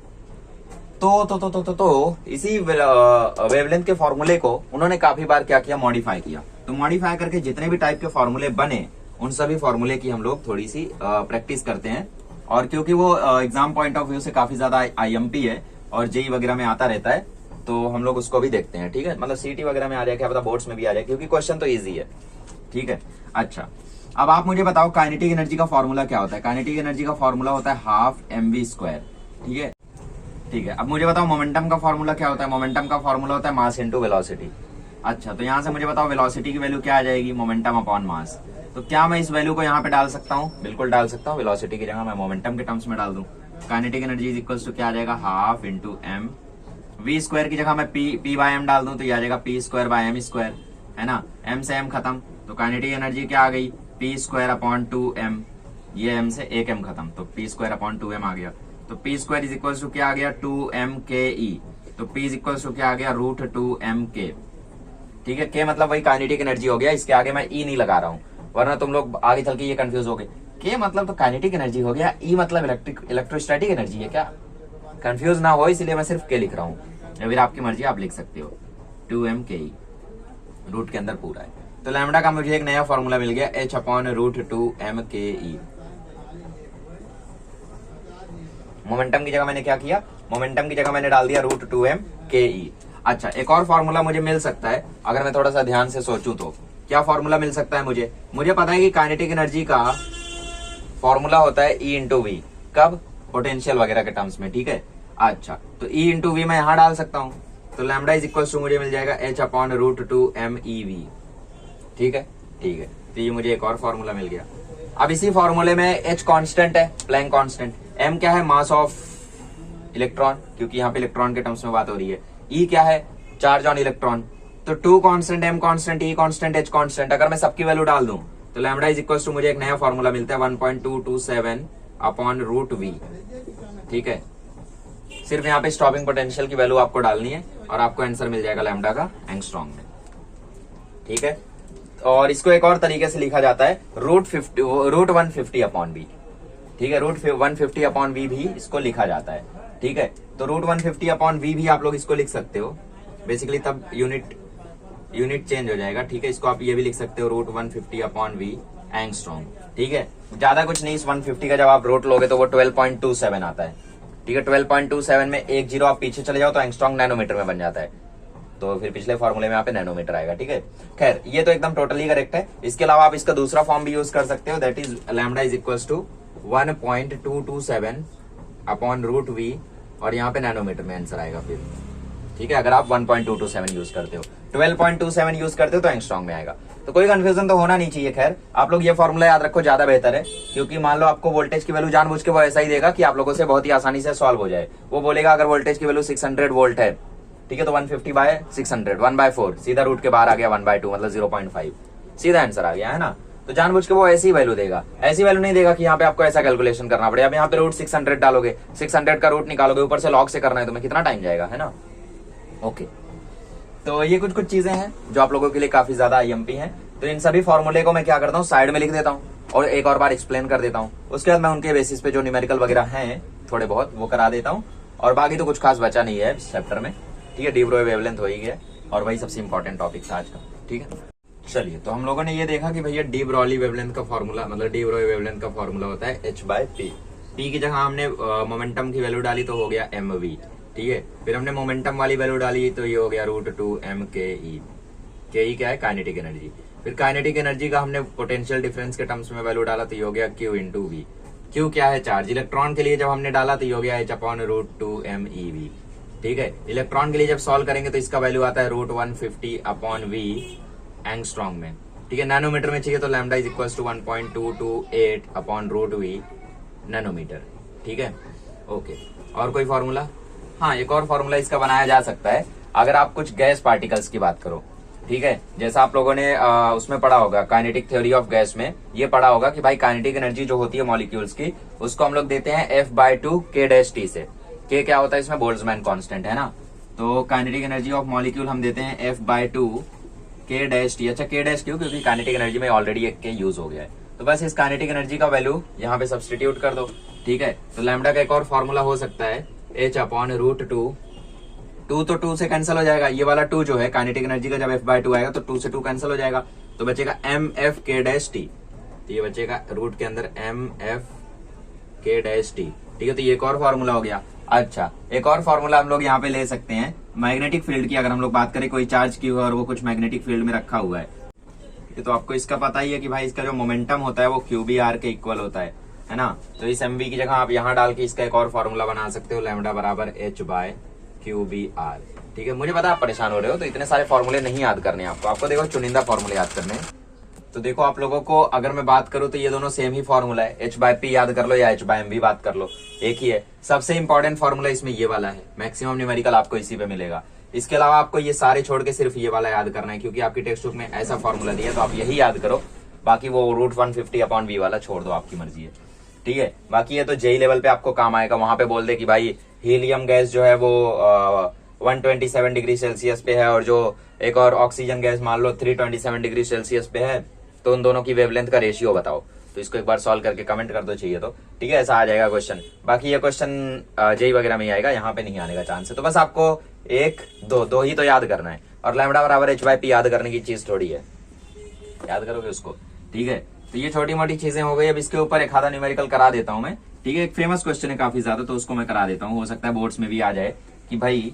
तो इसी वेवलेंथ के फॉर्मूले को उन्होंने काफी बार क्या किया, मॉडिफाई किया। तो मॉडिफाई करके जितने भी टाइप के फॉर्मूले बने उन सभी फॉर्मूले की हम लोग थोड़ी सी प्रैक्टिस करते हैं। और क्योंकि वो एग्जाम पॉइंट ऑफ व्यू से काफी ज्यादा आईएमपी है और जेई वगैरह में आता रहता है, तो हम लोग उसको भी देखते हैं। ठीक है, मतलब सीटी वगैरह में आ जाए, क्या पता बोर्ड्स में भी आ जाए, क्योंकि क्वेश्चन तो ईजी है। ठीक है, अच्छा अब आप मुझे बताओ काइनेटिक एनर्जी का फॉर्मूला क्या होता है। काइनेटिक एनर्जी का फॉर्मूला होता है 12mv²। ठीक है, ठीक है, अब मुझे बताओ मोमेंटम का फॉर्मूला क्या होता है। मोमेंटम का फॉर्मूला होता है मास इंटू वेलोसिटी। अच्छा, तो यहाँ से मुझे बताओ वेलोसिटी की वैल्यू क्या आ जाएगी, मोमेंटम अपॉन मास। तो क्या मैं इस वैल्यू को यहाँ पे डाल सकता हूँ, बिल्कुल डाल सकता हूँ, वेलोसिटी की जगह मैं मोमेंटम के टर्म्स में डाल दूं। Kinetic energy is equals to क्या आ जाएगा, 12 इंटू m। v² की जगह मैं p/m डाल दूं तो ये आ जाएगा p²/m², है ना, m से m खत्म, तो काइनेटिक एनर्जी क्या आ गई, p² अपॉन 2m, ये m से 1m खत्म, तो p² अपॉन 2m आ गया। तो p² इज इक्वल्स टू क्या आ गया, 2mke, तो p इज इक्वल्स टू क्या आ गया, √2mk। ठीक है, k मतलब वही काइनेटिक एनर्जी हो गया, इसके आगे मैं e नहीं लगा रहा हूँ, वरना तुम लोग आगे चल के ये कंफ्यूज हो गए, k मतलब तो काइनेटिक एनर्जी हो गया, e मतलब इलेक्ट्रोस्टैटिक एनर्जी है क्या, कंफ्यूज ना हो इसलिए मैं सिर्फ k लिख रहा हूँ, या फिर आपकी मर्जी आप लिख सकते हो। 2mke रूट के अंदर पूरा है, तो लैम्बडा का मुझे एक नया फॉर्मूला मिल गया, h/√2mke। मोमेंटम की जगह मैंने क्या किया, मोमेंटम की जगह मैंने डाल दिया √2mke। अच्छा, एक और फॉर्मूला मुझे मिल सकता है अगर मैं थोड़ा सा ध्यान से सोचूं तो। क्या फॉर्मूला मिल सकता है मुझे पता है कि काइनेटिक एनर्जी का फॉर्मूला होता है E इंटू वी, कब, पोटेंशियल वगैरह के टर्म्स में। ठीक है, अच्छा तो E इंटू वी मैं यहाँ डाल सकता हूँ, तो लैम्डा इज इक्वल टू मुझे मिल जाएगा h/√2 MeV। ठीक है, ठीक है, तो ये मुझे एक और फॉर्मूला मिल गया। अब इसी फॉर्मूले में h कांस्टेंट है, प्लैंक कांस्टेंट, m क्या है, मास ऑफ इलेक्ट्रॉन, क्योंकि यहाँ पे इलेक्ट्रॉन के टर्म्स में बात हो रही है, E क्या है, चार्ज ऑन इलेक्ट्रॉन। तो 2 constant, m constant, E constant, h constant, अगर मैं सबकी वैल्यू डाल दूं तो लैम्डा इज इक्वल टू मुझे एक नया फॉर्मूला मिलता है 1.227/√V। ठीक है, सिर्फ यहाँ पे स्टॉपिंग पोटेंशियल की वैल्यू आपको डालनी है और आपको आंसर मिल जाएगा लैम्डा का एंगस्ट्रॉम में। ठीक है, और इसको एक और तरीके से लिखा जाता है √150/V। ठीक है, √150/V भी इसको लिखा जाता है। ठीक है, तो √150/V भी आप लोग इसको लिख सकते हो बेसिकली, तब यूनिट चेंज हो जाएगा। ठीक है, इसको आप ये भी लिख सकते हो √150/V एंगस्ट्रॉम। ठीक है, ज्यादा कुछ नहीं, इस 150 का जब आप रूट लोगे तो वो 12.27 आता है। ठीक है, 12.27 में एक जीरो आप पीछे चले जाओ तो एंगस्ट्रॉम नैनोमीटर में बन जाता है, तो फिर पिछले फॉर्मूले में यहाँ पे नैनोमीटर आएगा। ठीक है, खैर ये तो एकदम टोटली करेक्ट है। इसके अलावा आप इसका दूसरा फॉर्म भी यूज कर सकते हो, that is lambda is equals to 1.227/√V, और यहाँ पे नैनोमीटर में आंसर आएगा फिर। ठीक है, अगर आप 1.227 यूज करते हो, 12.27 यूज करते हो तो एंगस्ट्रॉम में आएगा। तो कोई कंफ्यूजन तो होना नहीं चाहिए। खैर आप लोग ये फॉर्मूला याद रखो, ज्यादा बेहतर है, क्योंकि मान लो आपको वोल्टेज की वैल्यू जानबूझ के वो ऐसा ही देगा कि आप लोगों से बहुत ही आसानी से सॉल्व हो जाए। वो बोलेगा अगर वोल्टेज की वैल्यू 600 वोल्ट है, ठीक है, तो 150/600 1/4, सीधा रूट के बाहर आ गया 1/2 मतलब 0.5, सीधा आंसर आ गया, है ना। तो जानबूझ के वो ऐसी वैल्यू देगा, ऐसी वैल्यू नहीं देगा कि यहाँ पे आपको ऐसा कैलकुलेशन करना पड़े। अब यहाँ पे रूट 600 डालोगे, 600 का रूट निकालोगे, ऊपर से लॉग से करना है, तुम्हें कितना टाइम जाएगा, है ना। ओके, तो ये कुछ चीजें हैं जो आप लोगों के लिए काफी ज्यादा IMP हैं। तो इन सभी फॉर्मूले को मैं क्या करता हूँ, साइड में लिख देता हूँ और एक और बार एक्सप्लेन कर देता हूँ। उसके बाद मैं उनके बेसिस पे जो न्यूमेरिकल वगैरह हैं थोड़े बहुत वो करा देता हूँ, और बाकी तो कुछ खास बचा नहीं है इस चैप्टर में। ठीक है, डी ब्रोई वेवलेंथ हो ही गया और वही सबसे इंपॉर्टेंट टॉपिक था आज का। ठीक है, चलिए, तो हम लोगों ने ये देखा कि भैया डी ब्रोली वेवलेंथ का फॉर्मूला, मतलब डी ब्रोई वेवलेंथ का फॉर्मूला होता है h/p। p की जगह हमने मोमेंटम की वैल्यू डाली तो हो गया mv। ठीक है, फिर हमने मोमेंटम वाली वैल्यू डाली तो ये हो गया √2 ke क्या है, काइनेटिक एनर्जी। फिर काइनेटिक एनर्जी का हमने पोटेंशियल डिफरेंस के टर्म्स में वैल्यू डाला तो ये हो गया q × v। q क्या है, चार्ज। इलेक्ट्रॉन के लिए जब हमने डाला तो ये हो गया h/√2 MeV। ठीक है, इलेक्ट्रॉन के लिए जब सॉल्व करेंगे तो इसका वैल्यू आता है √150/V एंगस्ट्रॉम में। ठीक है, नैनोमीटर में चाहिए तो lambda is equal to 1.228/√V nanometre. ठीक है, ओके, और कोई फॉर्मूला? हाँ, एक और फॉर्मूला इसका बनाया जा सकता है अगर आप कुछ गैस पार्टिकल्स की बात करो। ठीक है, जैसा आप लोगों ने उसमें पढ़ा होगा, काइनेटिक थ्योरी ऑफ गैस में ये पढ़ा होगा कि भाई काइनेटिक एनर्जी जो होती है मॉलिक्यूल्स की, उसको हम लोग देते हैं F/2 k-T से। k क्या होता है इसमें, बोल्ट्जमैन कांस्टेंट, है ना। तो काइनेटिक एनर्जी ऑफ मॉलिक्यूल हम देते हैं F/2 k-T। अच्छा, k- क्यों, क्योंकि काइनेटिक एनर्जी में ऑलरेडी एक k यूज हो गया है। तो बस इस काइनेटिक एनर्जी का वैल्यू यहाँ पे सब्सटीट्यूट कर दो। ठीक है, तो लैम्डा का एक और फॉर्मूला हो सकता है h/√2। 2 तो 2 से कैंसिल हो जाएगा, ये वाला 2 जो है काइनेटिक एनर्जी का, जब F/2 आएगा तो 2 से 2 कैंसिल हो जाएगा, तो बचेगा mf k-T। तो ये बचेगा रूट के अंदर mf k-T। ठीक है, तो ये एक और फॉर्मूला हो गया। अच्छा, एक और फॉर्मूला हम लोग यहाँ पे ले सकते हैं मैग्नेटिक फील्ड की। अगर हम लोग बात करें, कोई चार्ज की हुआ और वो कुछ मैग्नेटिक फील्ड में रखा हुआ है, तो आपको इसका पता ही है कि भाई इसका जो मोमेंटम होता है वो QBr के इक्वल होता है ना। तो इस mv की जगह आप यहाँ डाल के इसका एक और फॉर्मूला बना सकते हो, लैम्डा बराबर h/QBr। ठीक है, मुझे पता आप परेशान हो रहे हो, तो इतने सारे फॉर्मूले नहीं याद करने आपको देखो चुनिंदा फॉर्मूले याद करने हैं। तो देखो आप लोगों को अगर मैं बात करूं तो ये दोनों सेम ही फॉर्मूला है, h/p याद कर लो या h/mv बात कर लो, एक ही है। सबसे इंपॉर्टेंट फॉर्मूला इसमें ये वाला है, मैक्सिमम न्यूमेरिकल आपको इसी पे मिलेगा। इसके अलावा आपको ये सारे छोड़ के सिर्फ ये वाला याद करना है, क्योंकि आपकी टेक्स्ट बुक में ऐसा फॉर्मूला दिया है, तो आप यही याद करो। बाकी वो √150/V वाला छोड़ दो, आपकी मर्जी है। ठीक है, बाकी ये तो जेई लेवल पे आपको काम आएगा। वहां पे बोल दे कि भाई हीलियम गैस जो है वो 127 डिग्री सेल्सियस पे है, और जो एक और ऑक्सीजन गैस मान लो 327 डिग्री सेल्सियस पे है, तो उन दोनों की वेवलेंथ का रेशियो बताओ। तो इसको एक बार सॉल्व करके कमेंट कर दो चाहिए तो। ठीक है, ऐसा आ जाएगा क्वेश्चन। बाकी ये क्वेश्चन जेई वगैरह में ही आएगा, यहाँ पे नहीं आने का चांस है। तो बस आपको 1 2 ही तो याद करना है, और लैम्डा बराबर h/p याद करने की चीज थोड़ी है, याद करोगे उसको। ठीक है, तो ये छोटी मोटी चीजें हो गई। अब इसके ऊपर एक आधा न्यूमेरिकल करा देता हूं मैं। ठीक है, एक फेमस क्वेश्चन है काफी ज्यादा, तो उसको मैं करा देता हूँ, हो सकता है बोर्ड्स में भी आ जाए कि भाई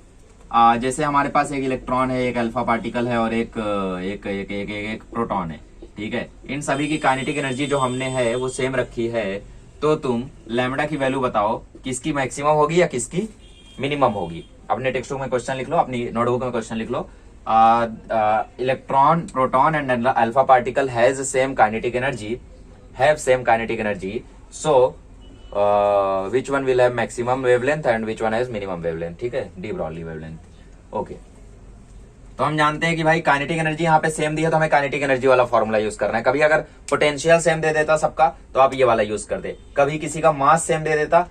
जैसे हमारे पास एक इलेक्ट्रॉन है, एक अल्फा पार्टिकल है और एक प्रोटॉन है। ठीक है, इन सभी की काइनेटिक एनर्जी जो हमने है वो सेम रखी है, तो तुम लैम्डा की वैल्यू बताओ किसकी मैक्सिमम होगी या किसकी मिनिमम होगी। अपने टेक्स्ट बुक में क्वेश्चन लिख लो, अपनी नोटबुक में क्वेश्चन लिख लो। Electron, proton and alpha particle has same kinetic energy, have same kinetic energy, so which one will have maximum wavelength and which one has minimum wavelength. ठीक है, D broadly wavelength. Okay, तो हम जानते हैं कि भाई काइनेटिक एनर्जी यहाँ पे सेम दी है, तो हमें काइनेटिक एनर्जी वाला फॉर्मूला यूज करना है। कभी अगर पोटेंशियल सेम दे देता सबका तो आप ये वाला यूज कर दे, कभी किसी का मास सेम दे देता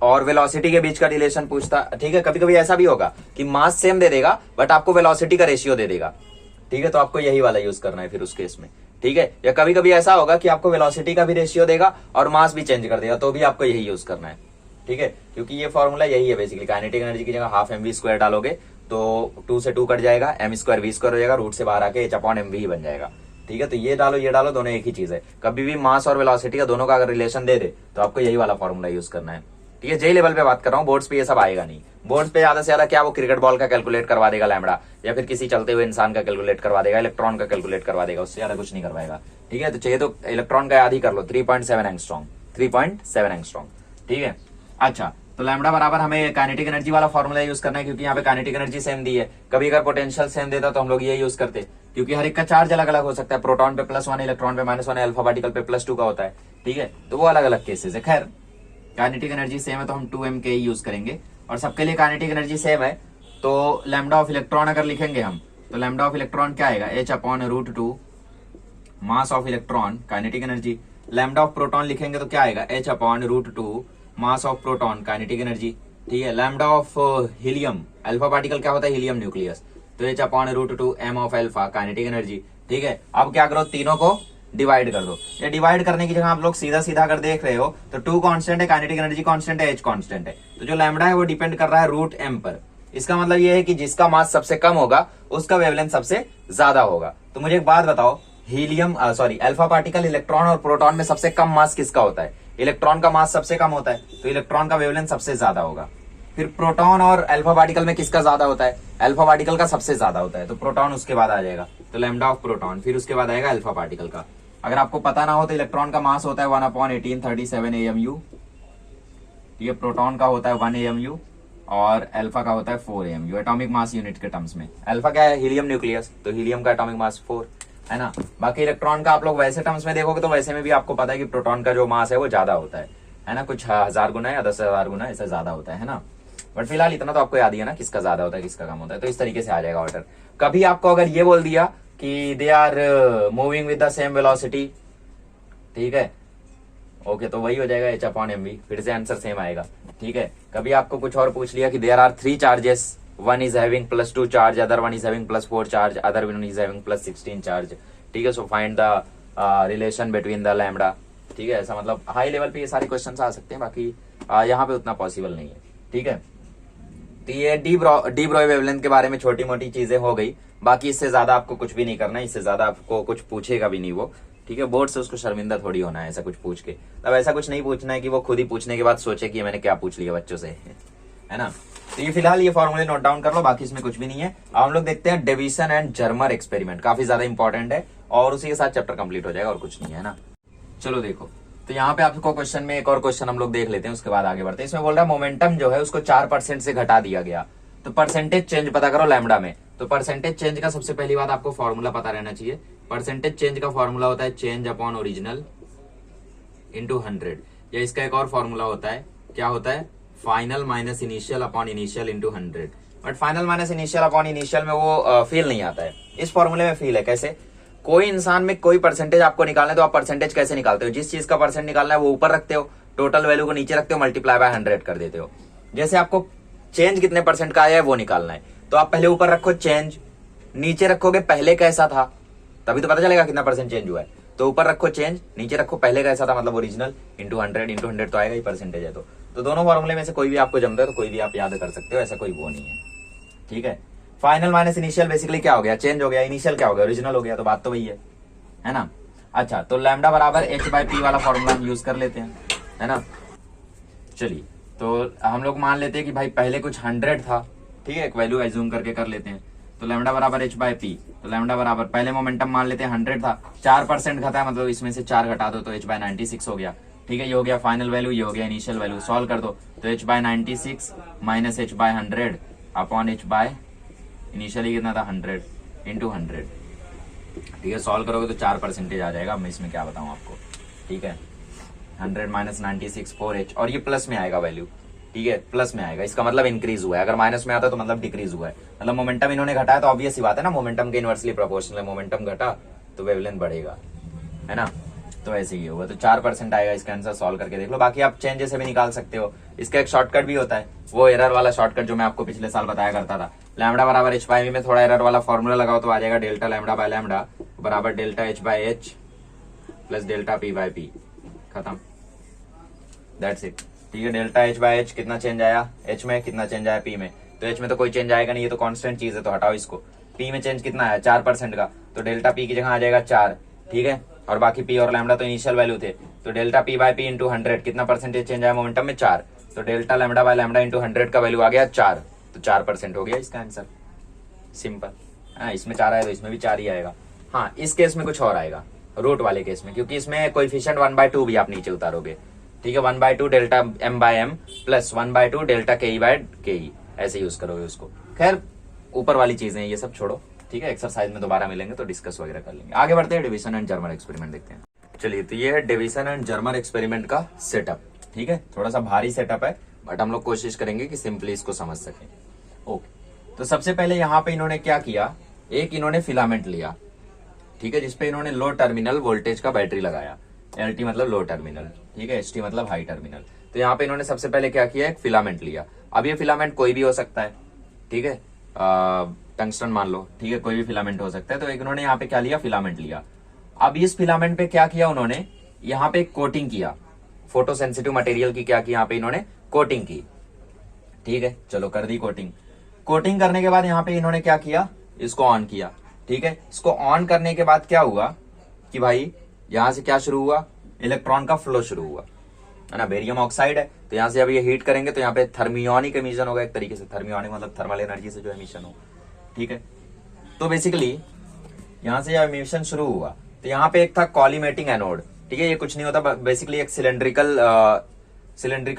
और वेलोसिटी के बीच का रिलेशन पूछता। ठीक है, कभी कभी ऐसा भी होगा कि मास सेम दे देगा बट आपको वेलोसिटी का रेशियो दे देगा। ठीक है, तो आपको यही वाला यूज करना है फिर उस केस में। ठीक है, या कभी कभी ऐसा होगा कि आपको वेलोसिटी का भी रेशियो देगा और मास भी चेंज कर देगा, तो भी आपको यही यूज करना है। ठीक है, क्योंकि ये फॉर्मूला यही है बेसिकली, काइनेटिक एनर्जी की जगह हाफ mv² डालोगे तो 2 से 2 कट जाएगा, m² v² हो जाएगा, रूट से बाहर आके h/mv ही बन जाएगा। ठीक है, तो ये डालो दोनों एक ही चीज है। कभी भी मास और वेलोसिटी का दोनों का अगर रिलेशन दे दे तो आपको यही वाला फॉर्मूला यूज करना है। ठीक है, जे लेवल पे बात कर रहा हूँ, बोर्ड्स पे ये सब आएगा नहीं। बोर्ड्स पे ज्यादा से ज्यादा क्या वो क्रिकेट बॉल का कैलकुलेट करवा देगा लैम्बडा, या फिर किसी चलते हुए इंसान का कैलकुलेट करवा देगा, इलेक्ट्रॉन का कैलकुलेट करवा देगा, उससे ज्यादा कुछ नहीं करवाएगा। ठीक है, तो चाहिए तो इलेक्ट्रॉन का याद ही कर लो, 3.7 एंगस्ट्रॉम, 3.7 एंगस्ट्रॉम। ठीक है, अच्छा, तो लैम्बडा बराबर हमें काइनेटिक एनर्जी वाला फॉर्मूला यूज करना है, क्योंकि यहाँ पे काइनेटिक एनर्जी सेम दी है। कभी अगर पोटेंशियल सेम देता तो हम लोग ये यूज करते, क्योंकि हर एक का चार्ज अलग अलग हो सकता है। प्रोटॉन पे +1, इलेक्ट्रॉन पे -1, अल्फा पार्टिकल पे +2 का होता है। ठीक है, तो वो अलग अलग केसेस है। खैर, काइनेटिक एनर्जी सेम है तो हम 2m के यूज करेंगे, और सबके लिए काइनेटिक एनर्जी सेम है तो लैम्बडा ऑफ इलेक्ट्रॉन अगर लिखेंगे हम, तो लैम्बडा ऑफ इलेक्ट्रॉन क्या आएगा, h/√2 mass of electron kinetic energy. Lambda of proton लिखेंगे तो क्या आएगा, h/√2 mass of proton kinetic energy. ठीक है, lambda of helium, alpha particle क्या होता है, हीलियम न्यूक्लियस, तो h/√2 m of alpha kinetic energy. ठीक है, अब क्या करो, तीनों को डिवाइड कर दो। ये डिवाइड करने की जगह आप लोग सीधा सीधा अगर देख रहे हो तो 2 कांस्टेंट है, काइनेटिक एनर्जी कांस्टेंट है, h कांस्टेंट है, तो जो लैम्बडा है वो डिपेंड कर रहा है √m पर। इसका मतलब ये है कि जिसका मास सबसे कम होगा उसका वेवलेंथ सबसे ज्यादा होगा। तो मुझे एक बात बताओ, हीलियम अल्फा पार्टिकल, इलेक्ट्रॉन और प्रोटॉन में सबसे कम मास किसका होता है, इलेक्ट्रॉन का मास सबसे कम होता है, तो इलेक्ट्रॉन का वेवलेंथ सबसे ज्यादा होगा। फिर प्रोटॉन और अल्फा पार्टिकल में किसका ज्यादा होता है, अल्फा पार्टिकल का सबसे ज्यादा होता है, तो प्रोटॉन उसके बाद आ जाएगा, तो लैम्बडा ऑफ प्रोटॉन, फिर उसके बाद आएगा अल्फा पार्टिकल का। अगर आपको पता ना हो तो इलेक्ट्रॉन का मास होता है 1/1837 AMU, ये प्रोटॉन का होता है 1 AMU और अल्फा का होता है 4 AMU एटॉमिक मास यूनिट के टर्म्स में। अल्फा क्या है, हीलियम न्यूक्लियस, तो हीलियम का एटॉमिक मास 4 है ना। बाकी इलेक्ट्रॉन का आप लोग वैसे टर्म्स में देखोगे तो वैसे में भी आपको पता है कि प्रोटॉन का जो मास है वो ज्यादा होता है ना, कुछ 1000 गुना या 10,000 गुना ऐसा ज्यादा होता है ना। बट फिलहाल इतना तो आपको याद ही है ना, किसका ज्यादा होता है किसका कम होता है, तो इस तरीके से आ जाएगा ऑर्डर। कभी आपको अगर ये बोल दिया कि they are moving with the same velocity, ठीक है, ओके, तो वही हो जाएगा h/mv, फिर से आंसर सेम आएगा। ठीक है, कभी आपको कुछ और पूछ लिया कि there are 3 charges, one is having +2 charge, other one is having +4 charge, other one is having +16 charge. ठीक है, so find the relation between the lambda. ठीक है, ऐसा मतलब हाई लेवल पे ये सारे क्वेश्चन आ सकते हैं, बाकी यहाँ पे उतना पॉसिबल नहीं है। ठीक है, तो ये डी ब्रॉय वेवलेंथ के बारे में छोटी मोटी चीजें हो गई, बाकी इससे ज्यादा आपको कुछ भी नहीं करना है, इससे ज्यादा आपको कुछ पूछेगा भी नहीं वो। ठीक है, बोर्ड से उसको शर्मिंदा थोड़ी होना है ऐसा कुछ पूछ के, तब ऐसा कुछ नहीं पूछना है कि वो खुद ही पूछने के बाद सोचे कि मैंने क्या पूछ लिया बच्चों से, है ना। तो ये फिलहाल ये फॉर्मूले नोट डाउन कर लो, बाकी इसमें कुछ भी नहीं है। अब हम लोग देखते हैं डेविसन एंड जर्मर एक्सपेरिमेंट, काफी ज्यादा इंपॉर्टेंट है और उसी के साथ चैप्टर कंप्लीट हो जाएगा और कुछ नहीं है ना। चलो देखो, तो यहाँ पे आपको क्वेश्चन में एक और क्वेश्चन हम लोग देख लेते हैं, उसके बाद आगे बढ़ते हैं। इसमें बोल रहा है मोमेंटम जो है उसको 4% से घटा दिया गया, तो परसेंटेज चेंज पता करो लैम्बडा में। तो परसेंटेज चेंज का सबसे पहली बात आपको फॉर्मूला पता रहना चाहिए। परसेंटेज चेंज का फॉर्मूला होता है चेंज अपॉन ओरिजिनल इंटू 100, या इसका एक और फॉर्मूला होता है, क्या होता है, final minus initial upon initial into 100। But final minus initial upon initial में वो फील नहीं आता है, इस फॉर्मूले में फील है। कैसे, कोई इंसान में कोई परसेंटेज आपको निकालना है तो आप परसेंटेज कैसे निकालते हो, जिस चीज का परसेंट निकालना है वो ऊपर रखते हो, टोटल वैल्यू को नीचे रखते हो, मल्टीप्लाई बाय 100 कर देते हो। जैसे आपको चेंज कितने परसेंट का आया है वो निकालना है, तो आप पहले ऊपर रखो चेंज, नीचे रखोगे पहले कैसा था, तभी तो पता चलेगा कितना परसेंट चेंज हुआ है। तो ऊपर रखो चेंज, नीचे रखो पहले कैसा था मतलब ओरिजिनल, इंटू 100 तो आएगा ही परसेंटेज है। तो दोनों फॉर्मूले में से कोई भी आपको जमता है तो कोई भी आप याद कर सकते हो, ऐसा कोई वो नहीं है। ठीक है, फाइनल माइनस इनिशियल बेसिकली क्या हो गया, चेंज हो गया, इनिशियल क्या हो गया, ओरिजिनल हो गया, तो बात तो वही है ना। अच्छा, तो लैम्बडा बराबर h/p वाला फॉर्मूला हम यूज कर लेते हैं, है ना। चलिए, तो हम लोग मान लेते हैं कि भाई पहले कुछ 100 था, ठीक है, एक वैल्यू एज्यूम करके कर लेते हैं। तो लैम्बडा बराबर h/p, तो लैम्बडा बराबर पहले मोमेंटम मान लेते हैं 100 था, 4% घटा है, मतलब इसमें से 4 घटा दो तो h/96 हो गया। ठीक है, ये हो गया फाइनल वैल्यू, ये हो गया इनिशियल वैल्यू, सॉल्व कर दो तो h/96 minus h/100 upon h by initially कितना था 100 इंटू 100। ठीक है, सॉल्व करोगे तो 4% आ जाएगा। मैं इसमें क्या बताऊं आपको। ठीक है, 100 माइनस 96 4h, और ये प्लस में आएगा वैल्यू। ठीक है, प्लस में आएगा, इसका मतलब इंक्रीज हुआ है। अगर माइनस में आता तो मतलब डिक्रीज हुआ है, मतलब मोमेंटम इन्होंने घटाया तो ऑब्वियस ही बात है ना, मोमेंटम के इनवर्सली प्रोपोर्शनल है। मोमेंटम घटा तो वेवलेंथ बढ़ेगा, है ना। तो ऐसे ही होगा, तो 4% आएगा। इसका आंसर सॉल्व करके देख लो। बाकी आप चेंज से भी निकाल सकते हो। इसका एक शॉर्टकट भी होता है, वो एरर वाला शॉर्टकट जो मैं आपको पिछले साल बताया करता था। लैम्डा बराबर एच बाई वी में थोड़ा एरर वाला फॉर्मूला लगाओ तो आ जाएगा डेल्टा लैम्डा बाय लैम्डा बराबर delta H by H plus delta P by P. खत्म, दैट्स इट। ठीक है, डेल्टा एच बाय एच कितना चेंज आया, एच में कितना चेंज आया, पी में। तो एच में तो कोई चेंज आएगा नहीं, ये तो कांस्टेंट चीज है, तो हटाओ इसको। पी में चेंज कितना है 4% का, तो डेल्टा पी की जगह आ जाएगा 4। ठीक है, और बाकी पी और लैम्डा तो इनिशियल वैल्यू थे, तो delta P by P into 100 कितना परसेंटेज चेंज आया मोमेंटम में 4, तो delta lambda by lambda into 100 का वैल्यू आ गया 4, तो 4% हो गया इसका आंसर। सिंपल। हाँ, इसमें 4 आया तो इसमें भी 4 ही आएगा। हाँ, इस केस में कुछ और आएगा, रूट वाले केस में, क्योंकि इसमें कोएफिशिएंट 1/2 भी आप नीचे उतारोगे। ठीक है, 1/2 delta m by m plus 1/2 delta ke by ke, ऐसे यूज करोगे उसको। खैर, ऊपर वाली चीजें ये सब छोड़ो। ठीक है, एक्सरसाइज में दोबारा मिलेंगे तो डिस्कस वगैरह कर लेंगे। आगे बढ़ते हैं, डिवीजन एंड जर्मर एक्सपेरिमेंट देखते हैं। चलिए, तो ये है डिवीजन एंड जर्मर एक्सपेरिमेंट का सेटअप। ठीक है, थोड़ा सा भारी सेटअप है, बट हम लोग कोशिश करेंगे कि सिंपली इसको समझ सकें। ओके, तो सबसे पहले यहाँ पे इन्होंने क्या किया, एक इन्होंने फिलामेंट लिया। ठीक है, जिसपे इन्होंने लो टर्मिनल वोल्टेज का बैटरी लगाया। LT मतलब लो टर्मिनल, ठीक है, ST मतलब हाई टर्मिनल। तो यहाँ पे इन्होंने सबसे पहले क्या किया, एक फिलामेंट लिया। अब ये फिलामेंट कोई भी हो सकता है। ठीक है, टंगस्टन मान लो। ठीक है, कोई भी फिलामेंट हो सकता है। तो एक इन्होंने यहाँ पे क्या लिया, फिलामेंट लिया। अब इस फिलामेंट पे क्या किया उन्होंने, यहाँ पे कोटिंग किया, फोटो सेंसिटिव मटेरियल की क्या की, यहाँ पे इन्होंने कोटिंग की। ठीक है, चलो कर दी कोटिंग। कोटिंग करने के बाद यहाँ पे इन्होंने क्या किया, इसको ऑन किया। ठीक है, इसको ऑन करने के बाद क्या हुआ कि भाई यहां से क्या शुरू हुआ, इलेक्ट्रॉन का फ्लो शुरू हुआ, है ना। बेरियम ऑक्साइड है, तो यहां से अब ये हीट करेंगे तो यहाँ पे थर्मियोनिक एमिशन होगा एक तरीके से। थर्मियोनिक मतलब थर्मल एनर्जी से जो एमिशन हो। ठीक है, तो बेसिकली यहां से जब एमिशन शुरू हुआ तो यहाँ पे एक था कॉलीमेटिंग एनोड। ठीक है, ये कुछ नहीं होता, बेसिकली एक सिलेंड्रिकल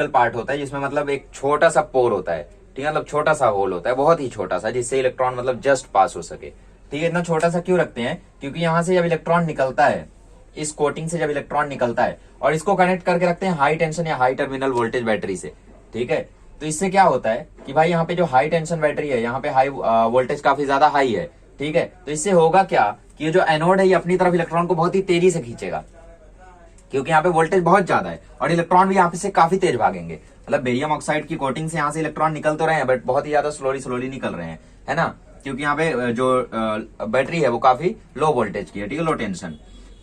पार्ट होता है, जिसमें मतलब एक छोटा सा पोर होता है। ठीक है, मतलब छोटा सा होल होता है, बहुत ही छोटा सा, जिससे इलेक्ट्रॉन मतलब जस्ट पास हो सके। ठीक है, इतना छोटा सा क्यों रखते हैं, क्योंकि यहां से जब इलेक्ट्रॉन निकलता है, इस कोटिंग से जब इलेक्ट्रॉन निकलता है और इसको कनेक्ट करके रखते हैं हाई टेंशन या हाई टर्मिनल वोल्टेज बैटरी से। ठीक है, तो इससे क्या होता है कि भाई यहाँ पे जो हाई टेंशन बैटरी है, यहाँ पे हाई वोल्टेज काफी ज्यादा हाई है। ठीक है, तो इससे होगा क्या कि ये जो एनोड है ये अपनी तरफ इलेक्ट्रॉन को बहुत ही तेजी से खींचेगा, क्योंकि यहाँ पे वोल्टेज बहुत ज्यादा है और इलेक्ट्रॉन भी यहाँ पे से काफी तेज भागेंगे। मतलब बेरियम ऑक्साइड की कोटिंग से यहाँ से इलेक्ट्रॉन निकल तो रहे हैं, बट बहुत ही ज्यादा स्लोली निकल रहे हैं, है ना, क्योंकि यहाँ पे जो बैटरी है वो काफी लो वोल्टेज की है। ठीक है, लो टेंशन।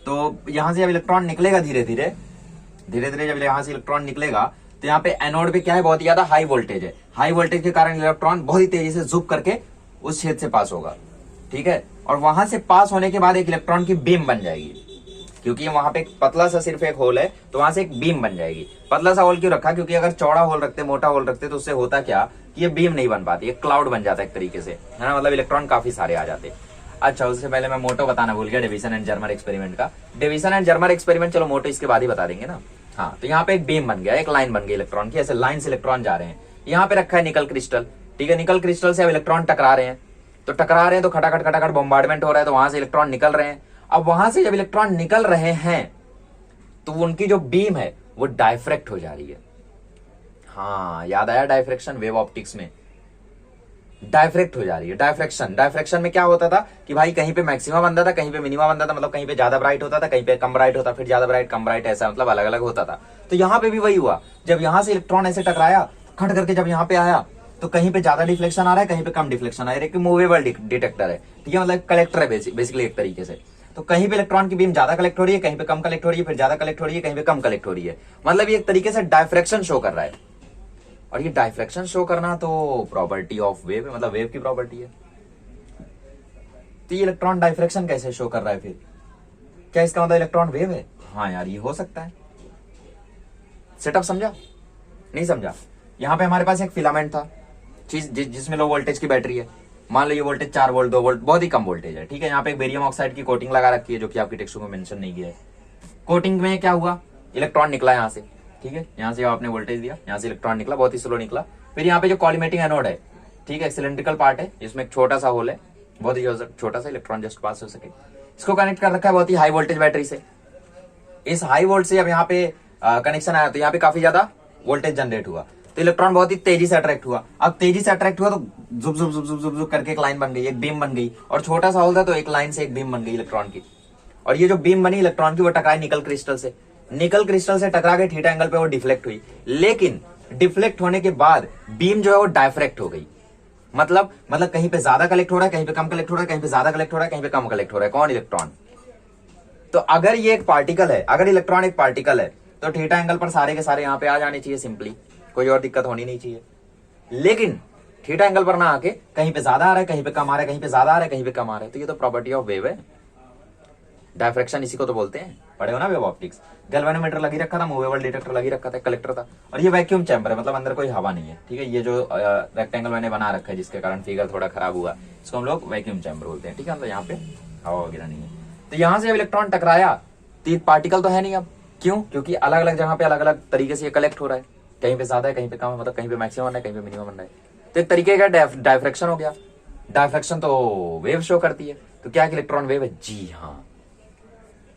तो यहाँ से जब इलेक्ट्रॉन निकलेगा धीरे धीरे जब यहाँ से इलेक्ट्रॉन निकलेगा तो यहाँ पे एनोड पे क्या है, बहुत ज्यादा हाई वोल्टेज है। हाई वोल्टेज के कारण इलेक्ट्रॉन बहुत ही तेजी से जुप करके उस छेद से पास होगा। ठीक है, और वहां से पास होने के बाद एक इलेक्ट्रॉन की बीम बन जाएगी, क्योंकि वहां पे एक पतला सा सिर्फ एक होल है, तो वहां से एक बीम बन जाएगी। पतला सा होल क्यों रखा, क्योंकि अगर चौड़ा होल रखते, मोटा होल रखते, तो उससे होता क्या कि ये बीम नहीं बन पाती, एक क्लाउड बन जाता है एक तरीके से, है ना, मतलब इलेक्ट्रॉन काफी सारे आ जाते। अच्छा, उससे पहले मैं मोटो बताना भूल गया डिवीजन एंड जर्मर एक्सपेरिमेंट का। डिवीजन एंड जर्मर एक्सपेरिमेंट चलो मोटो इसके बाद ही बता देंगे ना। हाँ, तो यहाँ पे एक बीम बन गया, एक लाइन बन गई इलेक्ट्रॉन की, ऐसे लाइन से इलेक्ट्रॉन जा रहे हैं। यहाँ पे रखा है निकल क्रिस्टल। ठीक है, निकल क्रिस्टल से अब इलेक्ट्रॉन टकरा रहे हैं, तो खटाखट बॉम्बार्डमेंट हो रहा है, तो वहां से इलेक्ट्रॉन निकल रहे हैं। अब वहां से जब इलेक्ट्रॉन निकल रहे हैं तो उनकी जो बीम है वो डायफ्रेक्ट हो जा रही है। हाँ, याद आया डायफ्रेक्शन, वेव ऑप्टिक्स में डायफ्रेक्ट हो जा रही है। डायफ्रेक्शन में क्या होता था कि भाई कहीं पे मैक्सिमम बनता था, कहीं पे मिनिमम बनता था, मतलब कहीं पे ज्यादा ब्राइट होता था, कहीं पे कम ब्राइट होता, फिर ज्यादा ब्राइट कम ब्राइट, ऐसा मतलब अलग अलग होता था। तो यहाँ पे भी वही हुआ, जब यहाँ से इलेक्ट्रॉन ऐसे टकराया, खट करके जब यहाँ पे आया, तो कहीं पे ज्यादा डिफ्लेक्शन आ रहा है, कहीं पे कम डिफ्लेक्शन आ रहा है। एक मूवेबल डिटेक्टर है। ठीक है, मतलब कलेक्टर है बेसिकली एक तरीके से। तो कहीं पे इलेक्ट्रॉन की बीम ज्यादा कलेक्ट हो रही है, कहीं पे कम कलेक्ट हो रही है, फिर ज्यादा कलेक्ट हो रही है, कहीं पे कम कलेक्ट हो रही है। मतलब ये एक तरीके से डायफ्रेक्शन शो कर रहा है। और ये डायफ्रेक्शन शो करना तो प्रॉपर्टी ऑफ वेव है, मतलब वेव की प्रॉपर्टी है। तो ये इलेक्ट्रॉन डायफ्रेक्शन कैसे शो कर रहा है फिर, क्या इसका मतलब इलेक्ट्रॉन वेव है? हाँ यार, ये हो सकता है। सेटअप समझा? नहीं समझा? यहां पे हमारे पास एक फिलामेंट था, जिसमें लो वोल्टेज की बैटरी है। मान लो ये वोल्टेज 4 वोल्ट 2 वोल्ट, बहुत ही कम वोल्टेज है। ठीक है, यहाँ पे एक बेरियम ऑक्साइड की कोटिंग लगा रखी है, जो कि आपकी टेक्स्ट में मेंशन नहीं किया है। कोटिंग में क्या हुआ, इलेक्ट्रॉन निकला यहाँ से। ठीक है, यहाँ से आपने वोल्टेज दिया, यहाँ से इलेक्ट्रॉन निकला, बहुत ही स्लो निकला। फिर यहाँ पे जो कॉलीमेटिंग एनोड है, ठीक है, सिलेंड्रिकल पार्ट है, इसमें एक छोटा सा होल है, बहुत ही छोटा सा, इलेक्ट्रॉन जस्ट पास हो सके। इसको कनेक्ट कर रखा है बहुत ही हाई वोल्टेज बैटरी से। इस हाई वोल्ट से अब यहाँ पे कनेक्शन आया तो यहाँ पे काफी ज्यादा वोल्टेज जनरेट हुआ, तो इलेक्ट्रॉन बहुत ही तेजी से अट्रैक्ट हुआ। अब तेजी से अट्रैक्ट हुआ तो जुब जुब जुब जुब जुब जुब करके एक लाइन बन गई, एक बीम बन गई, और छोटा सा होल था तो एक लाइन से एक बीम बन गई इलेक्ट्रॉन की। और ये जो बीम बनी इलेक्ट्रॉन की वो टकराई निकल क्रिस्टल से, निकल क्रिस्टल से टकरा के थीटा एंगल पे वो डिफ्लेक्ट हुई। लेकिन डिफ्लेक्ट होने के बाद बीम जो है वो डायफ्रैक्ट हो गई, मतलब कहीं पे ज्यादा कलेक्ट हो रहा है, कहीं पे कम कलेक्ट हो रहा है, कहीं पे ज्यादा कलेक्ट हो रहा है, कहीं पे कम कलेक्ट हो रहा है। कौन? इलेक्ट्रॉन। तो अगर ये एक पार्टिकल है, अगर इलेक्ट्रॉन एक पार्टिकल है तो थीटा एंगल पर सारे के सारे यहाँ पे आ जाने चाहिए सिंपली, कोई और दिक्कत होनी नहीं चाहिए। लेकिन थीटा एंगल पर ना आके कहीं पे ज्यादा आ रहा है, कहीं पे कम आ रहा है, कहीं पे ज्यादा आ रहा है, कहीं पे कम आ रहा है। तो ये तो प्रॉपर्टी ऑफ वेव है, डायफ्रैक्शन इसी को तो बोलते हैं, पढ़े हो ना वेव ऑप्टिक्स। गैल्वेनोमीटर लगी रखा था, मूवेबल डिटेक्टर लगी रखा था, कलेक्टर था, और ये वैक्यूम चैम्बर है, मतलब अंदर कोई हवा नहीं है। ठीक है, ये जो रेक्टेंगल मैंने बना रखा है जिसके कारण फिगर थोड़ा खराब हुआ, इसको हम लोग वैक्यूम चैम्बर बोलते हैं। ठीक है, मतलब यहाँ पे हवा वगैरह नहीं है। तो यहाँ से जब इलेक्ट्रॉन टकराया तो पार्टिकल तो है नहीं अब, क्यों? क्योंकि अलग अलग जगह पे अलग अलग तरीके से ये कलेक्ट हो रहा है, कहीं पे ज्यादा है, कहीं पे कम है, मतलब कहीं पे मैक्सिमम है, कहीं पे मिनिमम है। तो एक तरीके का डायफ्रैक्शन हो गया। डायफ्रैक्शन तो वेव शो करती है, तो क्या इलेक्ट्रॉन वेव है? जी हाँ।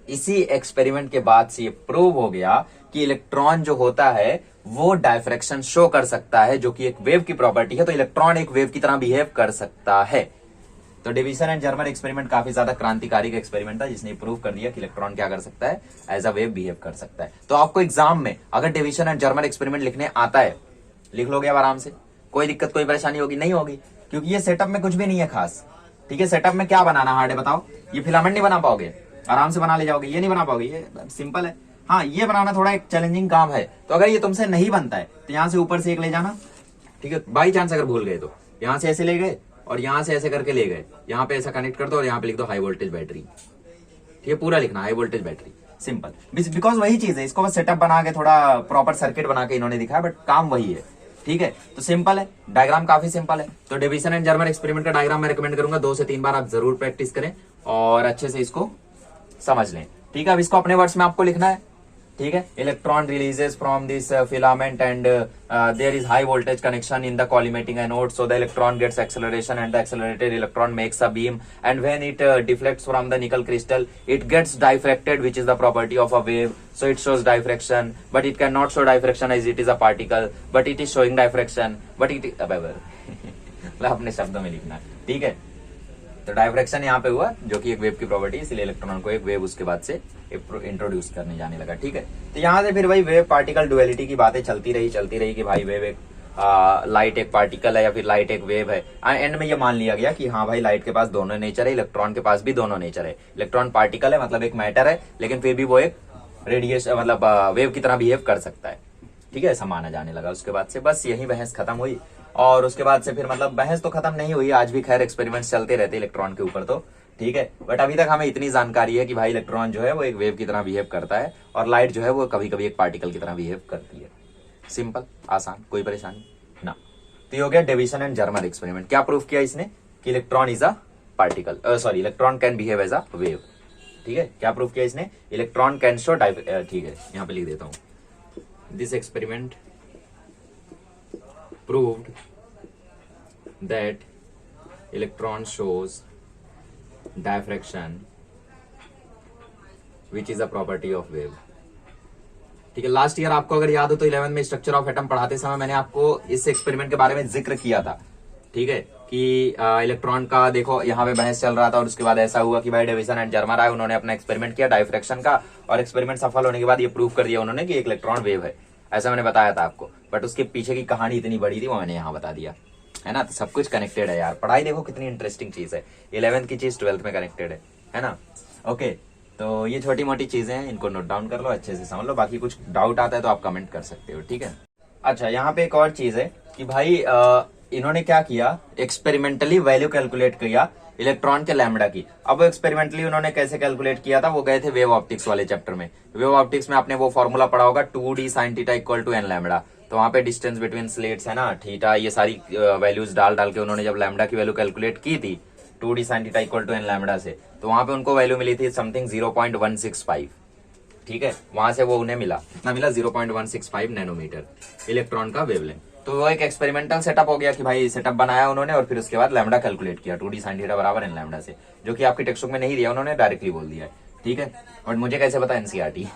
इसी एक्सपेरिमेंट के बाद से ये प्रूव हो गया कि इलेक्ट्रॉन जो होता है वो डायफ्रैक्शन शो कर सकता है, जो कि एक वेव की प्रॉपर्टी है। तो इलेक्ट्रॉन एक वेव की तरह बिहेव कर सकता है। तो डेविसन एंड जर्मर एक्सपेरिमेंट काफी ज्यादा क्रांतिकारी का एक्सपेरिमेंट था, जिसने प्रूव कर दिया कि इलेक्ट्रॉन क्या कर सकता है, एज अ वेव बिहेव कर सकता है। तो आपको एग्जाम में अगर डेविसन एंड जर्मर एक्सपेरिमेंट लिखने आता है, लिख लोगे अब आराम से, कोई दिक्कत कोई परेशानी होगी? नहीं होगी, क्योंकि ये सेटअप में कुछ भी नहीं है खास। ठीक है, सेटअप में क्या बनाना हार्ड है बताओ? ये फिलामेंट नहीं बना पाओगे, आराम से बना ले जाओगे, ये नहीं बना पाओगे, ये सिंपल है। हाँ, ये बनाना थोड़ा एक चैलेंजिंग काम है। तो अगर ये तुमसे नहीं बनता है तो यहां से ऊपर से एक ले जाना। ठीक है, बाई चांस अगर भूल गए तो यहां से ऐसे ले गए और यहां से ऐसे करके ले गए, यहां पे ऐसा कनेक्ट कर दो और यहां पे लिख दो हाई वोल्टेज बैटरी। ठीक है, पूरा लिखना high voltage battery, simple. Because वही चीज है, इसको बस सेटअप बना के थोड़ा प्रॉपर सर्किट बना के इन्होंने दिखाया, बट काम वही है। ठीक है, तो सिंपल है, डायग्राम काफी सिंपल है। तो डेविसन एंड जर्मर एक्सपेरिमेंट का डायग्राम मैं रिकमेंड करूंगा 2 से 3 बार आप जरूर प्रैक्टिस करें और अच्छे से इसको समझ लें। ठीक है, अब इसको अपने वर्ड्स में आपको लिखना है। ठीक है, electron releases from this filament and there is high voltage connection in the collimating anode, so the electron gets acceleration and the accelerated electron makes a beam and when it deflects from the nickel crystal it gets diffracted which is the property of a wave, so it shows diffraction but it cannot show diffraction as it is a particle but it is showing diffraction but it मतलब अपने शब्दों में लिखना। ठीक है, तो diffraction यहाँ पे हुआ जो कि एक वेव की प्रॉपर्टी, इसलिए इलेक्ट्रॉन को एक वेव उसके बाद से इंट्रोड्यूस करने जाने लगा। ठीक है, तो यहाँ से फिर भाई वेव पार्टिकल डुअलिटी की बातें चलती रही कि भाई वेव एक लाइट एक पार्टिकल है या फिर लाइट एक वेव है। एंड में ये मान लिया गया कि हाँ भाई लाइट के पास दोनों नेचर है, इलेक्ट्रॉन के पास भी दोनों नेचर है। इलेक्ट्रॉन पार्टिकल है, मतलब एक मैटर है, लेकिन फिर भी वो एक रेडिएशन मतलब वेव की तरह बिहेव कर सकता है। ठीक है, ऐसा माना जाने लगा। उसके बाद से बस यही बहस खत्म हुई, और उसके बाद से फिर मतलब बहस तो खत्म नहीं हुई, आज भी खैर एक्सपेरिमेंट्स चलते रहते इलेक्ट्रॉन के ऊपर तो। ठीक है, बट अभी तक हमें इतनी जानकारी है कि भाई इलेक्ट्रॉन जो है वो एक वेव की तरह बिहेव करता है और लाइट जो है वो कभी कभी एक पार्टिकल की तरह बिहेव करती है। सिंपल, आसान, कोई परेशानी ना। तो ये हो गया डेविसन एंड जर्मर एक्सपेरिमेंट। क्या प्रूफ किया इसने? कि electron is a particle, sorry electron can behave as a wave. ठीक है, क्या प्रूफ किया इसने? इलेक्ट्रॉन कैन शो ठीक है, यहां पे लिख देता हूं, this experiment proved that electron shows diffraction which is a property of wave. ठीक है, लास्ट ईयर आपको अगर याद हो तो 11th में स्ट्रक्चर ऑफ एटम पढ़ाते समय मैंने आपको इस एक्सपेरिमेंट के बारे में जिक्र किया था। ठीक है, कि इलेक्ट्रॉन का देखो यहाँ पे बहस चल रहा था और उसके बाद ऐसा हुआ कि भाई डेविसन एंड जर्मर आए, उन्होंने अपना एक्सपेरिमेंट किया डायफ्रैक्शन का, और एक्सपेरिमेंट सफल होने के बाद ये प्रूव कर दिया उन्होंने कि एक इलेक्ट्रॉन वेव है। ऐसा मैंने बताया था आपको, बट उसके पीछे की कहानी इतनी बड़ी थी वो मैंने यहाँ बता दिया, है ना। तो सब कुछ कनेक्टेड है यार, पढ़ाई देखो कितनी इंटरेस्टिंग चीज है, 11th की चीज 12th में कनेक्टेड है ना। ओके, तो ये छोटी मोटी चीजें हैं, इनको नोट डाउन कर लो, अच्छे से समझ लो, बाकी कुछ डाउट आता है तो आप कमेंट कर सकते हो। ठीक है, अच्छा यहाँ पे एक और चीज है कि भाई इन्होंने क्या किया, एक्सपेरिमेंटली वैल्यू कैलकुलेट किया इलेक्ट्रॉन के लैम्बडा की। अब एक्सपेरिमेंटली उन्होंने कैसे कैलकुलेट किया था, वो गए थे वेव ऑप्टिक्स वाले चैप्टर में। वेव ऑप्टिक्स में आपने वो फॉर्मूला पढ़ा होगा 2d sin theta equal to n lambda. तो वहां पे डिस्टेंस बिटवीन स्लेट्स है ना, थीटा, ये सारी वैल्यूज डाल के उन्होंने जब लैम्बडा की वैल्यू कैलकुलेट की थी 2d sin theta equal to n lambda से, तो वहां पे उनको वैल्यू मिली थी समथिंग 0.165। ठीक है, वहां से वो उन्हें मिला, कितना मिला, 0.165 नैनोमीटर इलेक्ट्रॉन का वेवलेंथ। तो वो एक एक्सपेरिमेंटल सेटअप हो गया कि भाई सेटअप बनाया उन्होंने और फिर उसके बाद लैम्डा कैलकुलेट किया 2d sin थीटा बराबर एन लैम्डा से, जो कि आपकी टेक्स्ट बुक में नहीं दिया, उन्होंने डायरेक्टली बोल दिया है, ठीक है। बट मुझे कैसे पता, एनसीईआरटी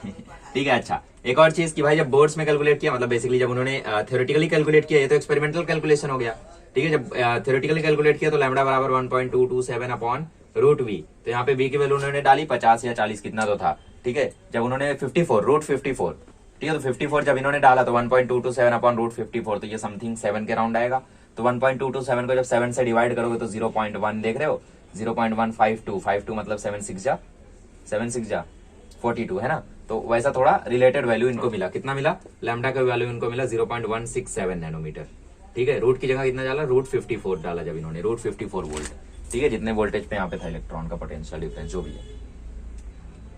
ठीक है। अच्छा, एक और चीज कि भाई जब बोर्ड्स में कैलकुलेट किया, मतलब बेसिकली जब उन्होंने थ्योरेटिकली कैलकुलेट किया, ये तो एक्सपेरिमेंटल कैलकुलेशन हो गया, ठीक है। जब थ्योरेटिकली कैलकुलेट किया तो लैम्डा बराबर 1.227 अपॉन रूट वी, तो यहाँ पे वी की वैल्यू उन्होंने डाली 50 या 40 कितना तो था, ठीक है। जब उन्होंने 54 रूट 54, ठीक है, तो 54 जब इन्होंने डाला तो 1.227 अपॉन रूट 54, तो ये समथिंग 7 के राउंड आएगा। तो 1.227 को जब 7 से डिवाइड करोगे तो 0.1 देख रहे हो, 0.152 मतलब 7 6 जा 42 है ना। तो वैसा थोड़ा रिलेटेड वैल्यू इनको मिला, कितना मिला, लैम्डा का वैल्यू इनको मिला 0.167 नैनोमीटर, ठीक है। रूट की जगह कितना डाला, रूट 54 डाला जब इन्होंने, रूट 54 वोल्ट, ठीक है, जितने वोल्टेज पे यहाँ पे था इलेक्ट्रॉन का पोटेंशियल डिफरेंस जो भी है,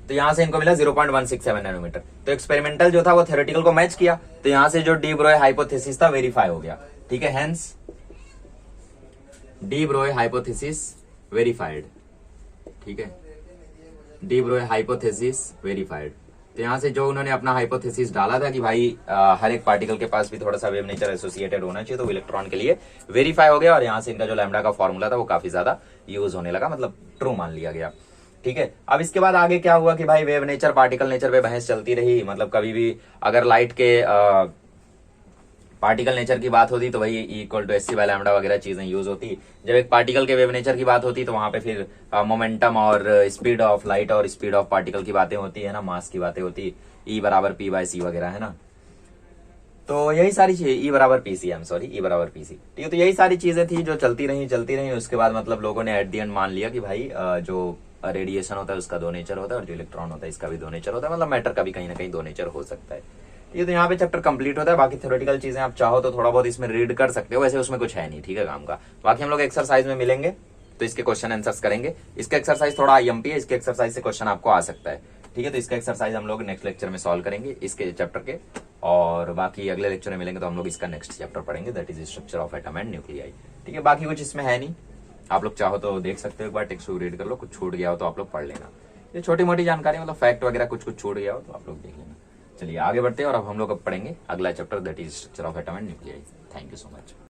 तो यहां से इनको मिला 0.167 नैनोमीटर। तो एक्सपेरिमेंटल जो था वो थ्योरेटिकल को मैच किया, तो यहां से जो डी ब्रोय हाइपोथेसिस था वेरीफाई हो गया, ठीक है। हेंस डी ब्रोय हाइपोथेसिस वेरीफाइड, ठीक है, डी ब्रोय हाइपोथेसिस वेरीफाइड। तो यहां से जो उन्होंने अपना हाइपोथेसिस डाला था कि भाई हर एक पार्टिकल के पास भी थोड़ा सा वेव नेचर एसोसिएटेड होना चाहिए, तो इलेक्ट्रॉन के लिए वेरीफाई हो गया, और यहां से इनका जो लैम्डा का फॉर्मूला था वो काफी ज्यादा यूज होने लगा, मतलब ट्रू मान लिया गया, ठीक है। अब इसके बाद आगे क्या हुआ कि भाई वेव नेचर पार्टिकल नेचर पे बहस चलती रही, मतलब कभी भी अगर लाइट के पार्टिकल नेचर की बात होती तो वही equal to SC by lambda वगैरह चीजें यूज होती। जब एक पार्टिकल के वेव नेचर की बात होती तो वहां पे फिर मोमेंटम और स्पीड ऑफ लाइट और स्पीड ऑफ पार्टिकल की बातें होती है ना, मास की बातें होती, ई बराबर पी बाय सी वगैरह, है ना। तो यही सारी चीजें, ई बराबर पीसी, आई एम सॉरी, ई बराबर पीसी, ठीक है। तो यही सारी चीजें थी जो चलती रही। उसके बाद मतलब लोगों ने एट दी एंड मान लिया कि भाई जो रेडिएशन होता है उसका दो नेचर होता है, और जो इलेक्ट्रॉन होता है इसका भी दो नेचर होता है, मतलब मैटर का भी कहीं ना कहीं दो नेचर हो सकता है। ये तो यहाँ पे चैप्टर कंप्लीट होता है। बाकी थ्योरेटिकल चीजें आप चाहो तो थोड़ा बहुत इसमें रीड कर सकते हो, वैसे उसमें कुछ है नहीं, ठीक है, काम का। बाकी हम लोग एक्सरसाइज में मिलेंगे तो इसके क्वेश्चन आंसर्स करेंगे। इसका एक्सरसाइज थोड़ा आईएमपी है, इसके एक्सरसाइज से क्वेश्चन आपको आ सकता है, ठीक है। तो इसका एक्सरसाइज हम लोग नेक्स्ट लेक्चर में सॉल्व करेंगे इसके चैप्टर के, और बाकी अगले लेक्चर में मिलेंगे तो हम लोग इसका नेक्स्ट चैप्टर पढ़ेंगे, that is structure of atom and nuclei, ठीक है। बाकी कुछ इसमें है नहीं, आप लोग चाहो तो देख सकते हो, एक बार टेक्स्ट रीड कर लो, कुछ छूट गया हो तो आप लोग पढ़ लेना। ये छोटी मोटी जानकारी, मतलब फैक्ट वगैरह कुछ कुछ छूट गया हो तो आप लोग देख लेना। चलिए आगे बढ़ते हैं, और अब हम लोग अब पढ़ेंगे अगला chapter, that is structure of atom and nuclei. Thank you so much.